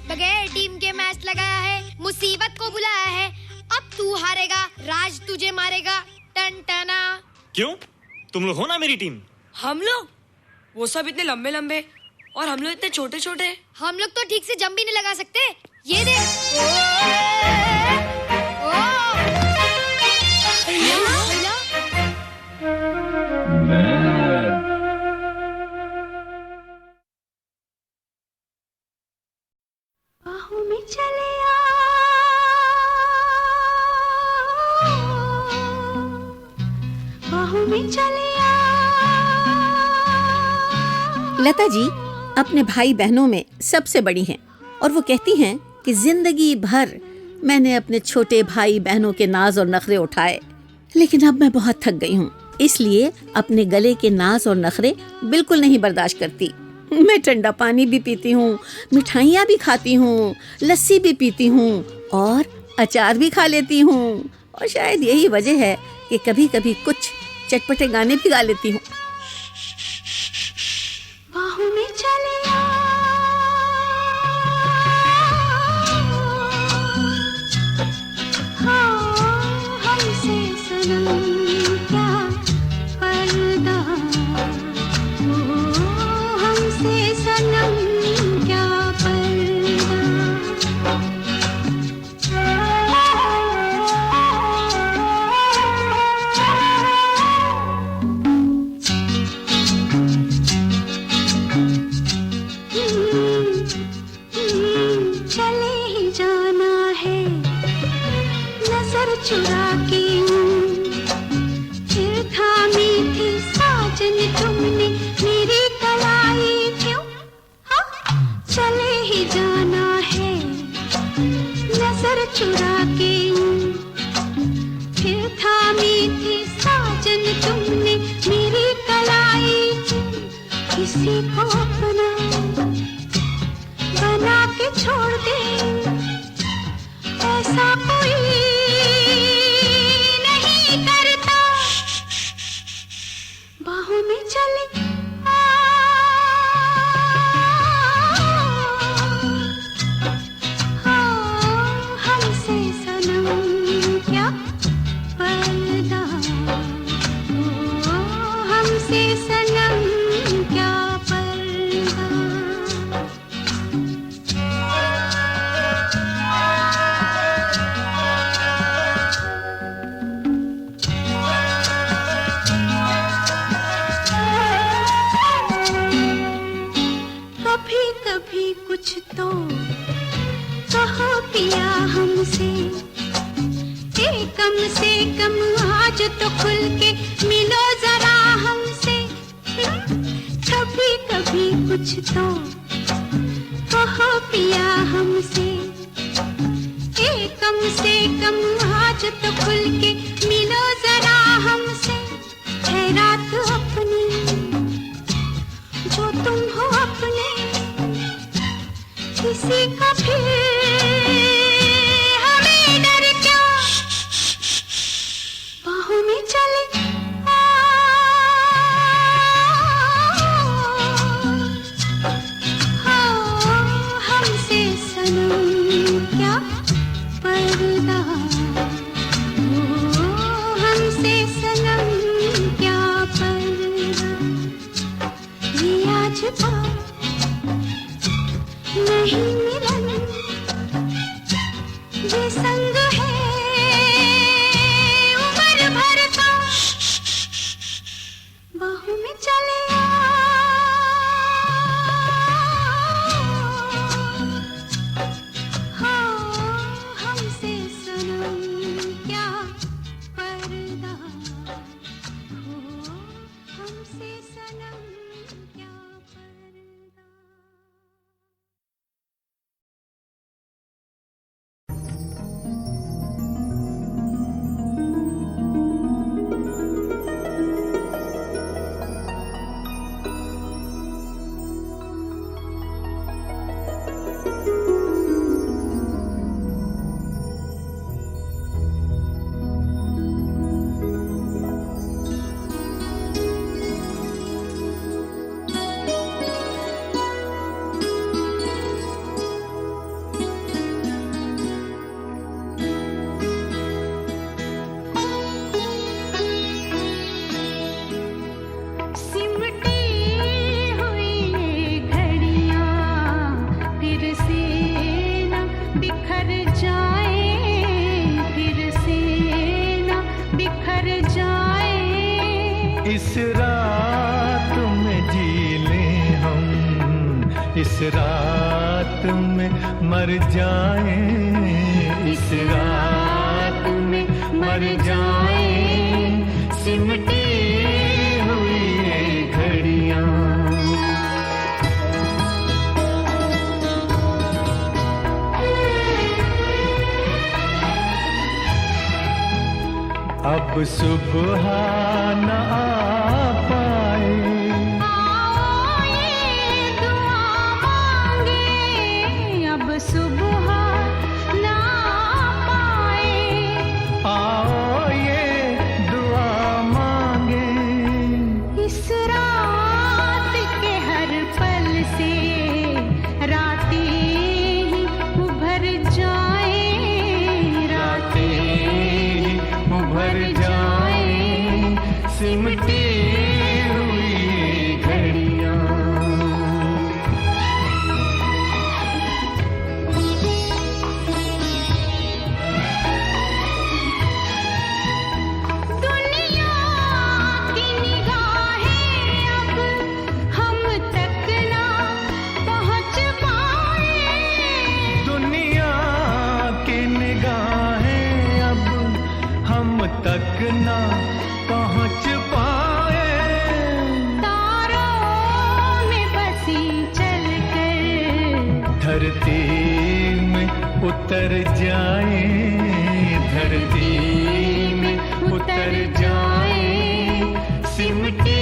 बगैर टीम के मैच लगाया है, मुसीबत को बुलाया है। अब तू हारेगा, राज तुझे मारेगा। टन टना। क्यों? तुम लोग हो ना मेरी टीम। हम लोग? वो सब इतने लंबे लंबे और हम लोग इतने छोटे छोटे। हम लोग तो ठीक से जंप भी नहीं लगा सकते। ये देख। बाहों में चले आ, बाहों में चले आ। लता जी अपने भाई बहनों में सबसे बड़ी हैं और वो कहती हैं कि जिंदगी भर मैंने अपने छोटे भाई बहनों के नाज और नखरे उठाए, लेकिन अब मैं बहुत थक गई हूँ, इसलिए अपने गले के नाज और नखरे बिल्कुल नहीं बर्दाश्त करती। मैं ठंडा पानी भी पीती हूँ, मिठाइयाँ भी खाती हूँ, लस्सी भी पीती हूँ और अचार भी खा लेती हूँ। और शायद यही वजह है कि कभी कभी कुछ चटपटे गाने भी गा लेती हूँ। बाहों में चले आ, हमसे सनम क्या पर्दा, हमसे सनम क्या चले ही जाना है नजर चुरा के, फिर थामी थी साजन तुमने मेरी कलाई क्यों। हाँ? चले ही जाना है नजर चुरा के, फिर थामी थी साजन तुमने मेरी कलाई क्यों। किसी को अपना बना के छोड़ दे, ऐसा कोई नहीं करता। बाहों में चले आ, हमसे सनम क्या पर्दा, हमसे सनम क्या पर्दा। कभी कभी कुछ तो कहो पिया हमसे, कम से कम आज तो खुल के मिलो जरा हमसे। कभी कभी कुछ तो कहो पिया हमसे, कम से कम आज तो खुल के मिलो जरा हमसे। है रात अपनी जो तुम हो अपने, किसी का फिर हमें डर क्या। क्या पर्दा, हमसे सनम क्या पर्दा, ये आज था नहीं मिलन, ये संग है उम्र भर का, बाहों में चले आ, हाँ हमसे सनम क्या पर्दा, हो हमसे सनम क्या पर्दा। सिमटी हुई घड़ियां फिर से न बिखर जाए, फिर से न बिखर जाए, इस रात में जी लें हम, इस रात में मर जाएं, इस रात में मर जाएं, सिमटी हुई ये घड़ियां। अब सुबह न आ पाए, आओ ये दुआ मांगे, अब सुबह ना पाए, आओ ये दुआ मांगे, इस रात के हर पल से रातें ही उभर जाए, रातें ही उभर जाए, सिमटी हुई ये घड़ियां। दुनिया की निगाहें अब हम तक ना पहुंच पाए, दुनिया की निगाहें अब हम तक ना पहुंच पाए, तारों में बसी चलकर धरती में उतर जाए, धरती में उतर जाए, सिमटी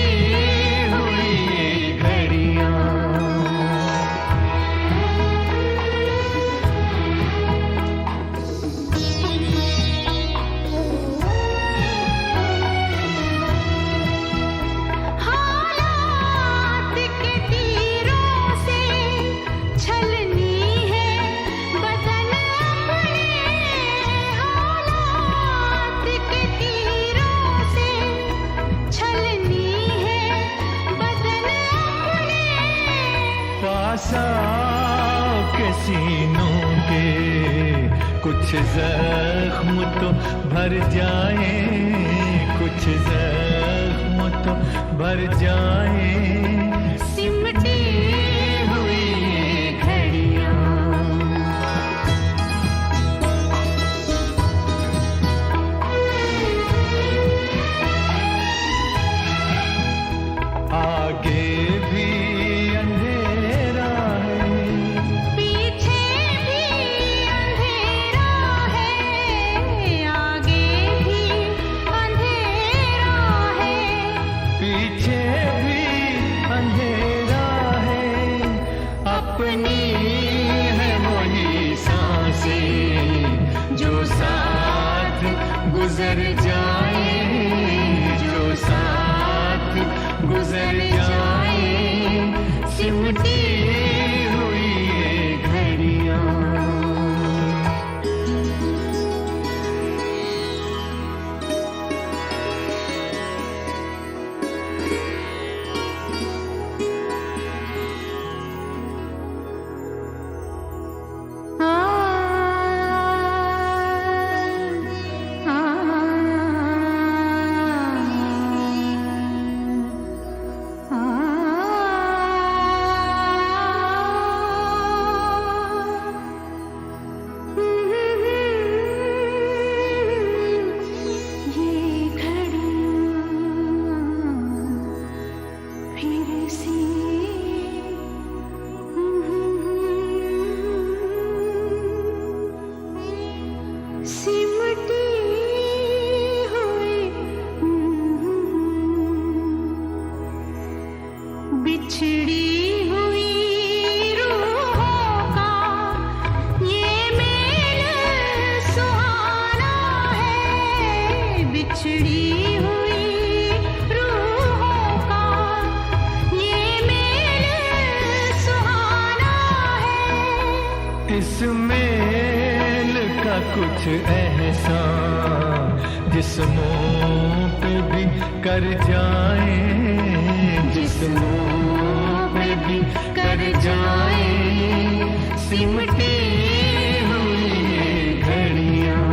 हुई ये घड़ियां। हालात के तीरों से छलनी है बदन अपने, हालात के तीरों से छलनी है बदन अपने, पास आओ के सीनों के कुछ जख्म तो भर जाए, कुछ जख्म तो भर जाए, सिमटी हुई ये घड़ियां। आगे भी अंधेरा है, पीछे भी अंधेरा है, आगे भी अंधेरा है, पीछे भी अंधेरा है, अपनी है वही सांसें जो साथ गुजर जाए, जो साथ गुजर जाए, सिमटी हुई ये घड़ियां। सिमटी हुई बिछड़ी हुई रूहों का ये मेल सुहाना है। बिछड़ी हुई रूहों का ये मेल सुहाना है। इस मेल का कुछ एहसान जिस्मों पे भी कर जाए, जिस्मों पे भी कर जाए, सिमटी हुई ये घड़ियां।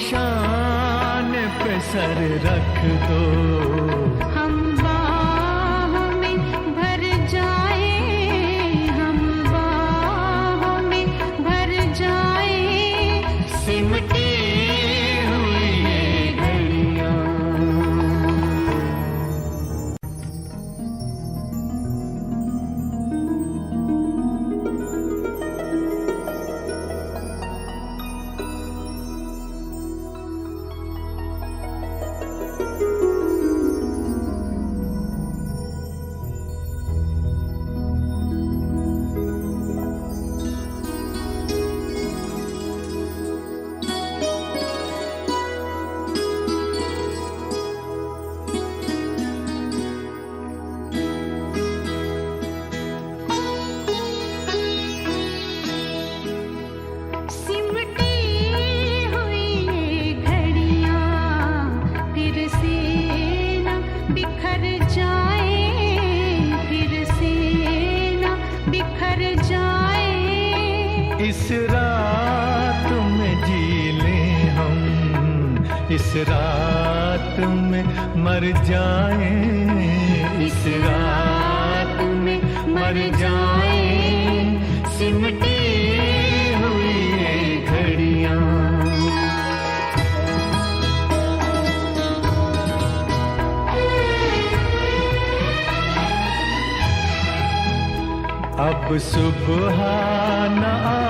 शान पे सर रख दो, हम बाहों में भर जाए, हम बाहों में भर जाए, सिमटी हुई ये घड़ियां। इस रात में जी लें हम, इस रात में मर जाएं, इस रात में मर जाएं, सिमटी हुई ये घड़ियां। अब सुबह न आ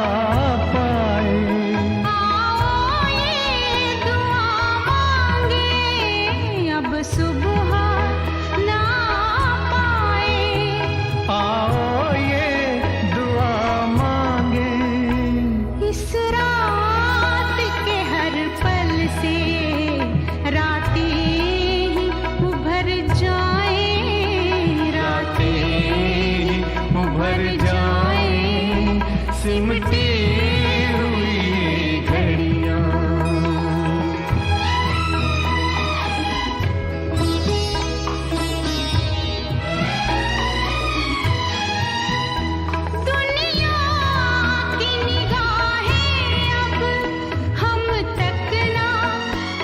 पाए, आओ ये दुआ मांगे, अब सुबह ना पाए, आओ ये दुआ मांगे, इस रात के हर पल से रातें ही उभर जाए, रातें उभर जाए, सिमटी हुई ये घड़ियां। दुनिया की निगाहें अब हम तक ना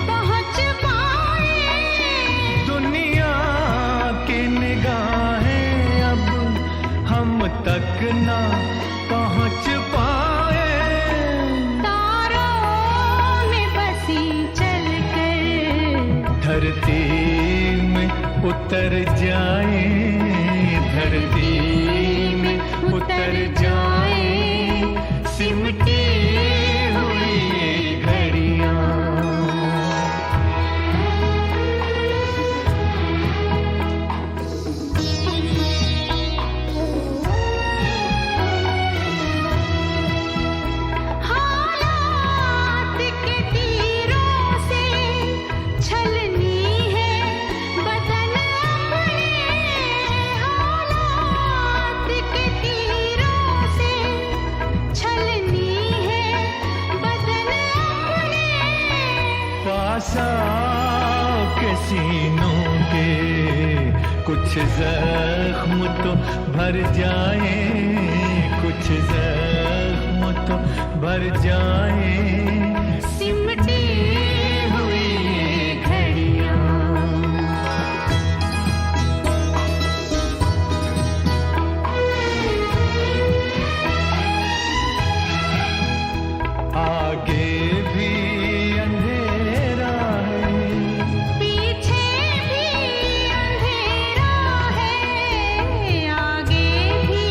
पहुंच पाए, दुनिया की निगाहें अब हम तक ना पहुंच पाए, तारों में बसी चलकर धरती में उतर जाए, धरती में उतर जाए, सिमटी हुई ये घड़ियां। हालात के तीरों से छलनी है बदन अपने, हालात के तीरों से छलनी है बदन अपने, पास आओ के सीनों के कुछ जख्म तो भर जाए, कुछ जख्म तो भर जाए सिमटी हुई घड़ियां। आगे भी अंधेरा है, पीछे भी अंधेरा है, आगे भी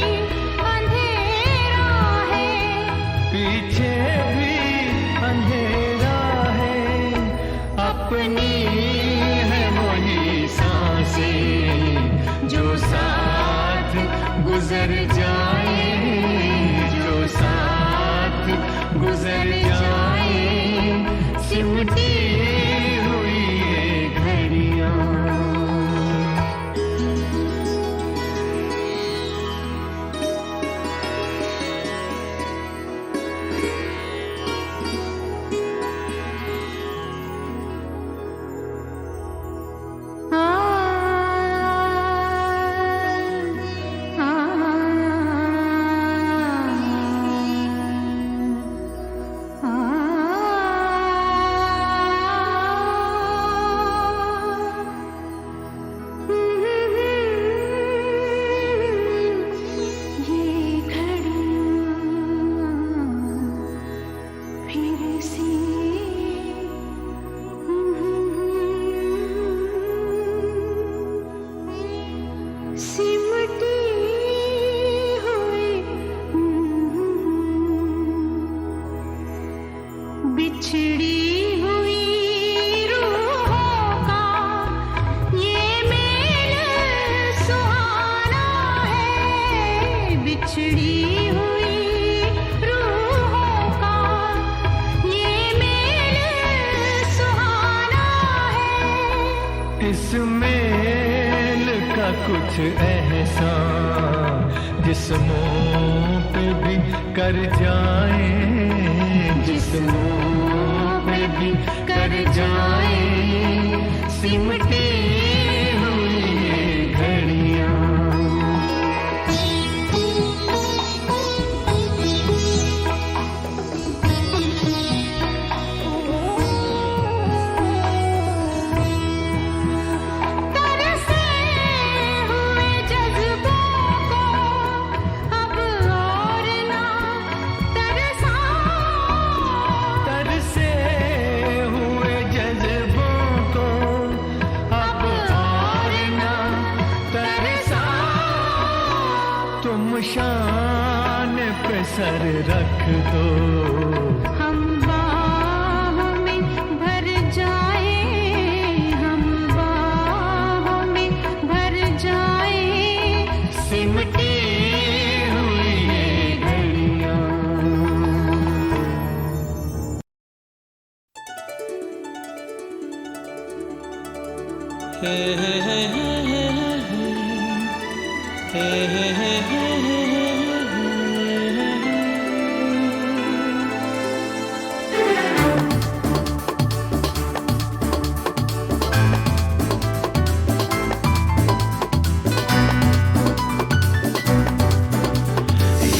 अंधेरा है, पीछे भी अंधेरा है। अपनी है वही सांसें जो साथ गुजर जाए, जो साथ गुजर जाए सिमटी हुई ये घड़ियां। बिछड़ी हुई रूहों का ये मेल सुहाना है, बिछड़ी हुई रूहों का ये मेल सुहाना है। इस मेल का कुछ एहसान जिस्मों पे भी कर जाए, जिस्मों पे भी कर जाए सिमटी हुई ये घड़ियां। तरसे हुए जज्बों को अब और ना तरसा, तरसे हुए जज्बों को अब और ना तरसा। तुम शान पे सर रख दो, हम बाहों में भर जाए, हम बाहों में भर जाए सिमटी हुई ये घड़ियां।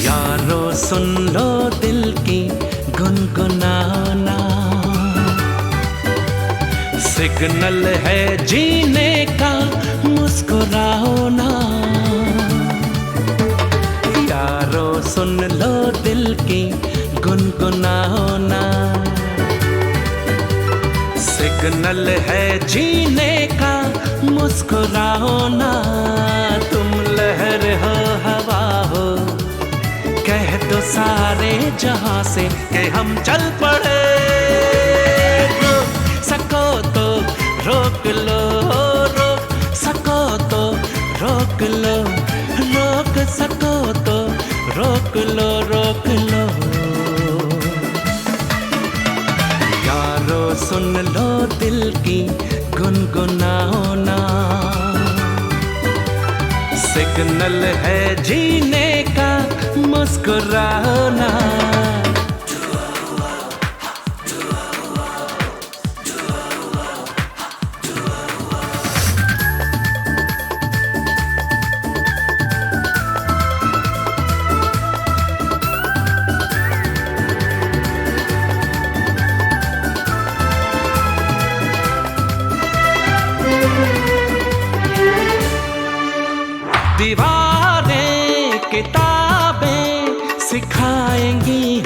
यारो सुन लो दिल की गुनगुनाना, सिग्नल है जीने का मुस्कुराओ ना। यारो सुन लो दिल की गुनगुनाओ ना, सिग्नल है जीने का मुस्कुराओ ना। तुम लहर हो हवा हो, कह दो सारे जहां से कि हम चल पड़े। रोक सको तो रोक लो, रोक सको तो रोक लो, रोक सको तो रोक लो, रोक लो। यारो सुन लो दिल की गुनगुनाओ ना, सिग्नल है जीने का मुस्कुराओ ना।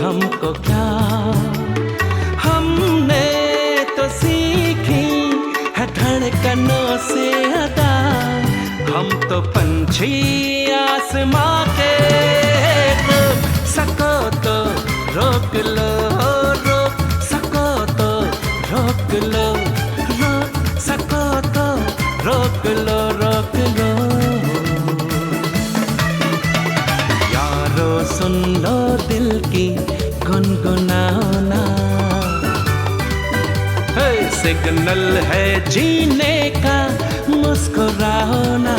हमको क्या, हमने तो सीखी है धड़कनों से अदा, हम तो पंछी आसमां के, रोक सको तो रोक लो, रोक सको तो रोक लो, रोक सको तो रोक लो, रोक लो। यारो सुन लो दिल की गुनगुनाओ ना, सिग्नल है जीने का, मुस्कुराओ ना।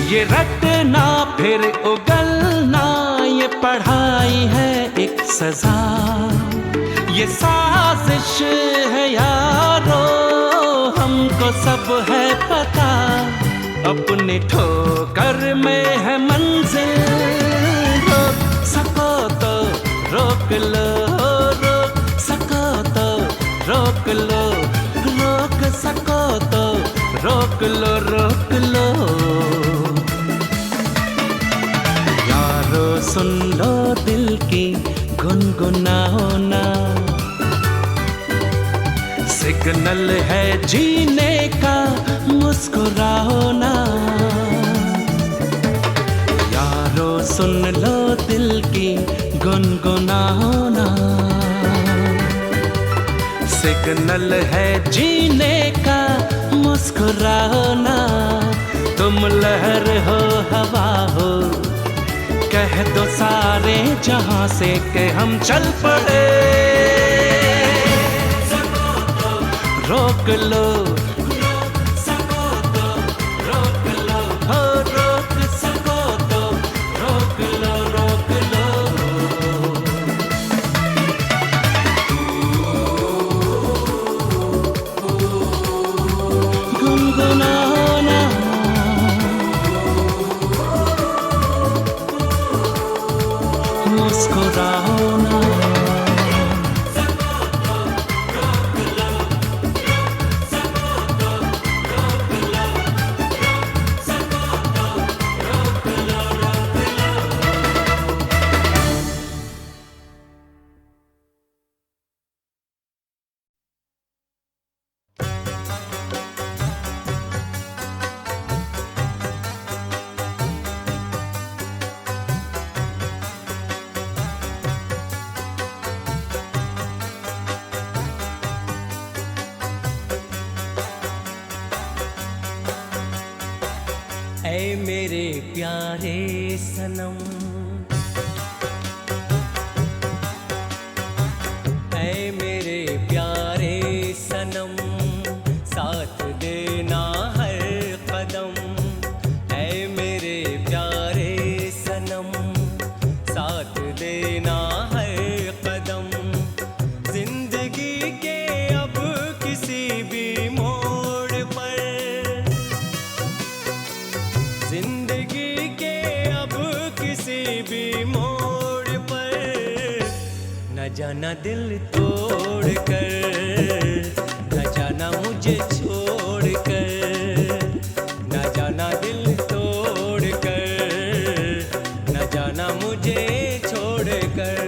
ये रटना फिर उगलना, ये पढ़ाई है एक सजा, ये साजिश है यारो, हमको सब है पता, अपनी ठोकर में है मंजिल, रोक सको तो रोक लो, रोक सको तो रोक लो, रोक सको तो रोक लो, रोक लो। सुन लो दिल की गुनगुनाओ ना, सिग्नल है जीने का, मुस्कुराओ ना। यारो सुन लो दिल की गुनगुनाओ ना, सिग्नल है जीने का, मुस्कुराओ ना। तुम लहर हो हवा हो, कह दो सारे जहां से कि हम चल पड़े, रोक लो, रोक सको तो रोक लो, हो रोक सको तो रोक लो, रोक लो। गुनगुनाओ ना, मुस्कुराओ ना। ऐ मेरे प्यारे सनम, ऐ मेरे प्यारे सनम, साथ देना हर कदम, ऐ मेरे प्यारे सनम, साथ देना हर कदम, जिंदगी के अब किसी भी मोड़ पर, जिंदगी के अब किसी भी मोड़ पर, न जाना दिल तोड़ कर, न जाना मुझे छोड़ कर, न जाना दिल तोड़ कर, न जाना मुझे छोड़ कर।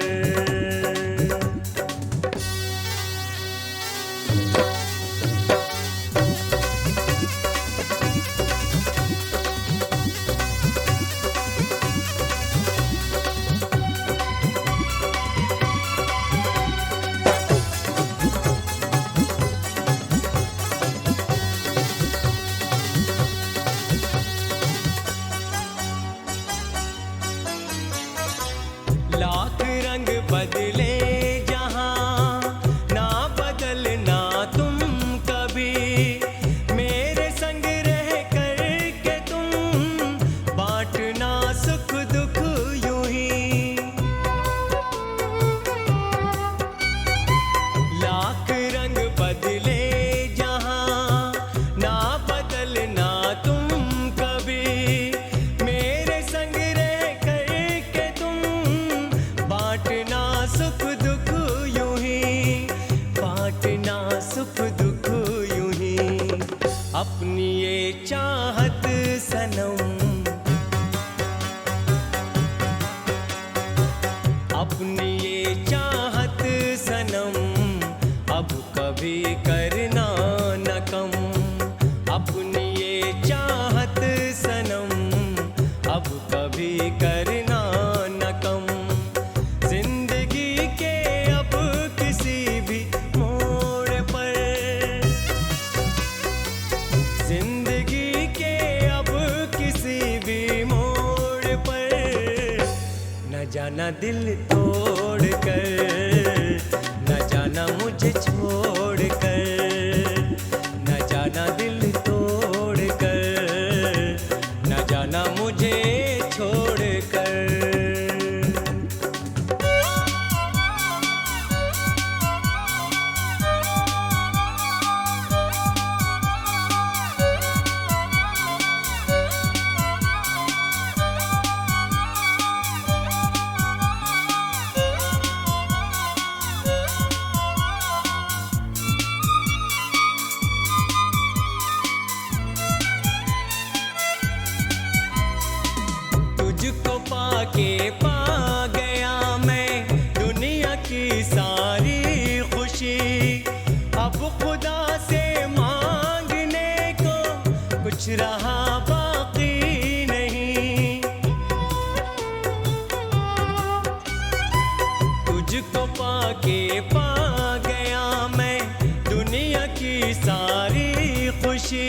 अपनी ये चाहत सनम, अपनी ये चाहत सनम, अब कभी करना न कम। अपनी ये चाहत सनम, अब कभी करना न कम। जिंदगी के अब किसी भी मोड़ पर, जिंदगी के अब किसी भी मोड़ पर, न जाना दिल तोड़ कर, न जाना मुझे छोड़ कर, न जाना दिल तोड़ कर, न जाना मुझे छोड़ कर। तुझको पाके पा गया मैं दुनिया की सारी खुशी। अब खुदा से मांगने को कुछ रहा बाकी नहीं। तुझको पाके पा गया मैं दुनिया की सारी खुशी।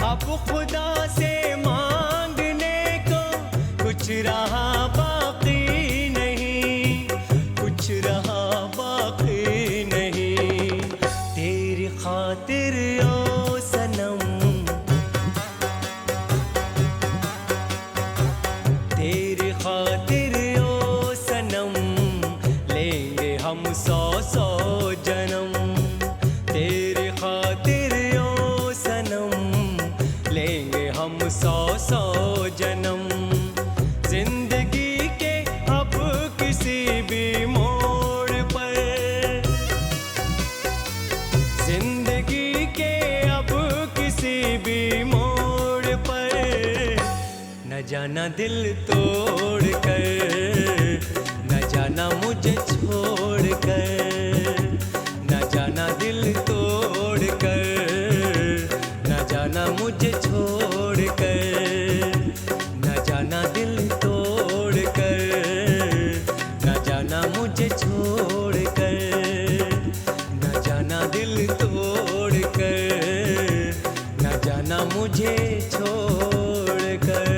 अब खुदा से मांगने को कुछ रहा बाकी नहीं, कुछ रहा बाकी नहीं। तेरी खातिर ओ सनम, तेरी खातिर ओ सनम, लेंगे हम 100 जन्म। तेरी खातिर ओ सनम, लेंगे हम 100 जन्म। जिंदगी के अब किसी भी मोड़ पर, जिंदगी के अब किसी भी मोड़ पर, न जाना दिल तोड़ कर, न जाना मुझे छोड़ कर, न जाना दिल तोड़ कर, न जाना मुझे छोड़ कर, न जाना दिल तोड़ कर, न जाना मुझे छोड़ कर, न जाना दिल तोड़ कर, न जाना मुझे छोड़ कर।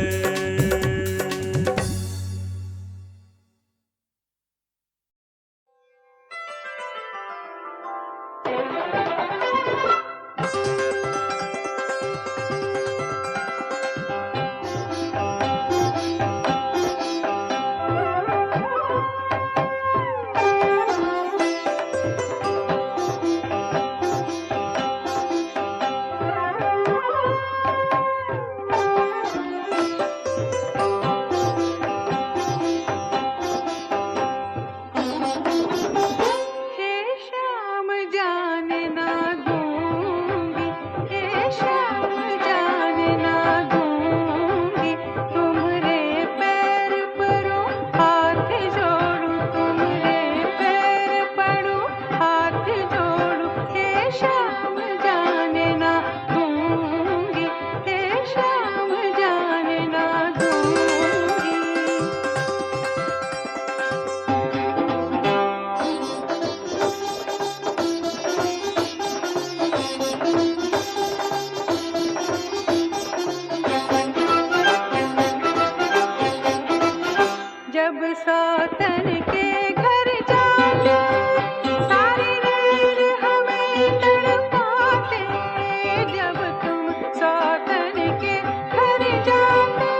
सौतन के घर जाते सारी रात हमें तड़पाते। जब तुम सौतन के घर जाते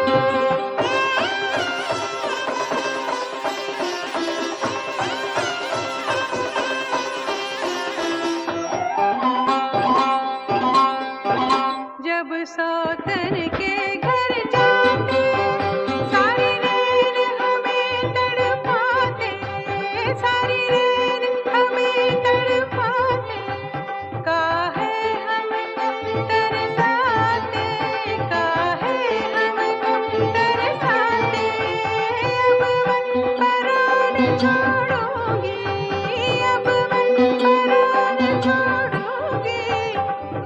जब सौतन के घर जाते सारी रात हमें तड़पाते। सारी रात हमें तड़पाते। काहे हम तरस छोड़ूंगी, अब मन मराने छोड़ूंगी,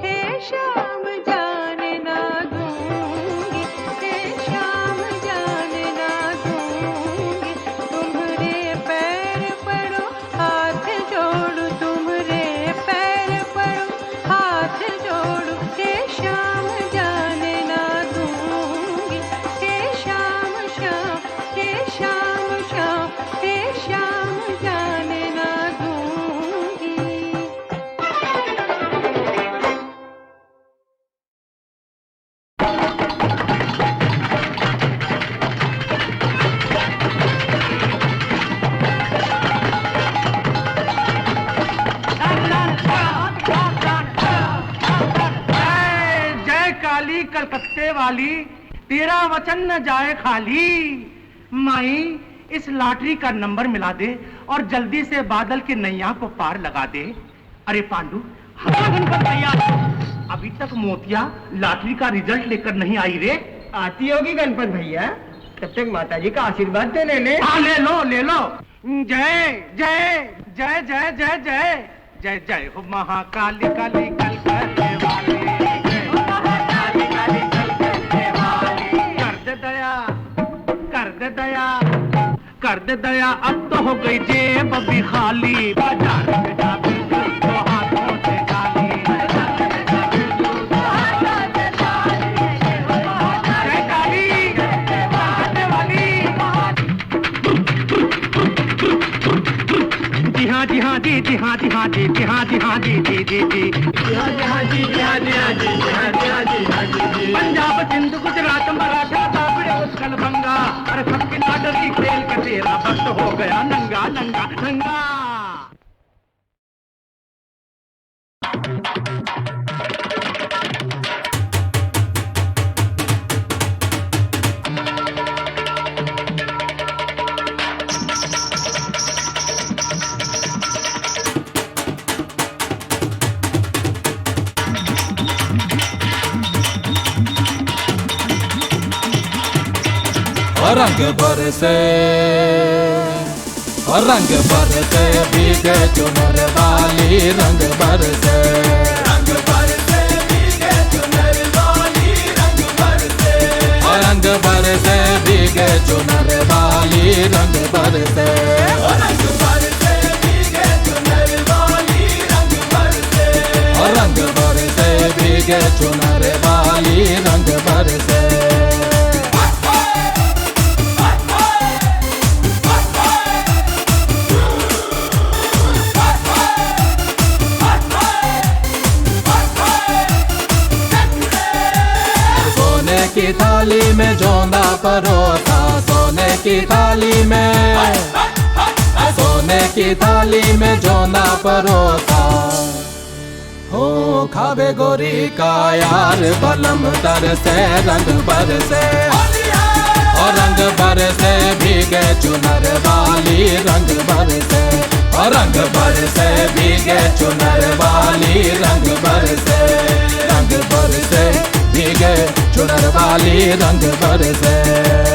हे शाम जाने ना दूंगी, हे शाम जाने ना दूंगी, तुम्हारे पैर पड़ो हाथ जोड़ू, तुम्हारे पैर पड़ो हाथ जोड़ू, हे शाम जाने ना दूंगी, हे शाम शाम, हे शाम शाम, हे शाम जाने ना दूंगी। जय काली कलकत्ते वाली, तेरा वचन न जाए खाली। माई इस लॉटरी का नंबर मिला दे और जल्दी से बादल के नैया को पार लगा दे। अरे पांडु, हाँ गणपत भैया, अभी तक मोतिया लॉटरी का रिजल्ट लेकर नहीं आई रे। आती होगी गणपत भैया, तब तक माताजी का आशीर्वाद दे ले। हाँ ले लो ले लो। जय जय जय जय जय जय जय जय हो महाकाली काली कलकत्ते वाली, जय हो महाकाली काली कलकत्ते वाली। कर दे दया, कर दे दया, कर दे दया, अब तो हो गई जेब भी खाली। बाजार में जा बिल्कुल तो हाथों से खाली, जय काली कलकत्ते वाली। जी हाँ जी हाँ जी जी हाँ जी हाँ जी जी हाँ जी हाँ जी जी जी जी जी हाँ जी हाँ जी जी हाँ जी हाँ जी जी हाँ जी हाँ जी हाँ जी जी। पंजाब सिंध गुजरात मराठा बाबड़े उत्कल बंगा, अरे सबके नाटक की खेल के तेरा भक्त हो गया नंगा नंगा नंगा। रंग बरसे भीगे चुनर वाली, रंग बरसे भीगे चुनर वाली, रंग बरसे भीगे चुनर वाली, रंग बरसे भीगे चुनर वाली, रंग बरसे भीगे चुनर वाली, रंग बरसे। की थाली में जोंदा परोसा, सोने की थाली में, सोने की थाली में जोंदा परोसा। हो खावे गोरी का यार बलम तरसे, रंग बरसे और रंग बरसे भीगे चुनर वाली, रंग बरसे और रंग बरसे भीगे चुनर वाली, रंग बरसे भीगे चुनर वाली, रंग बरसे।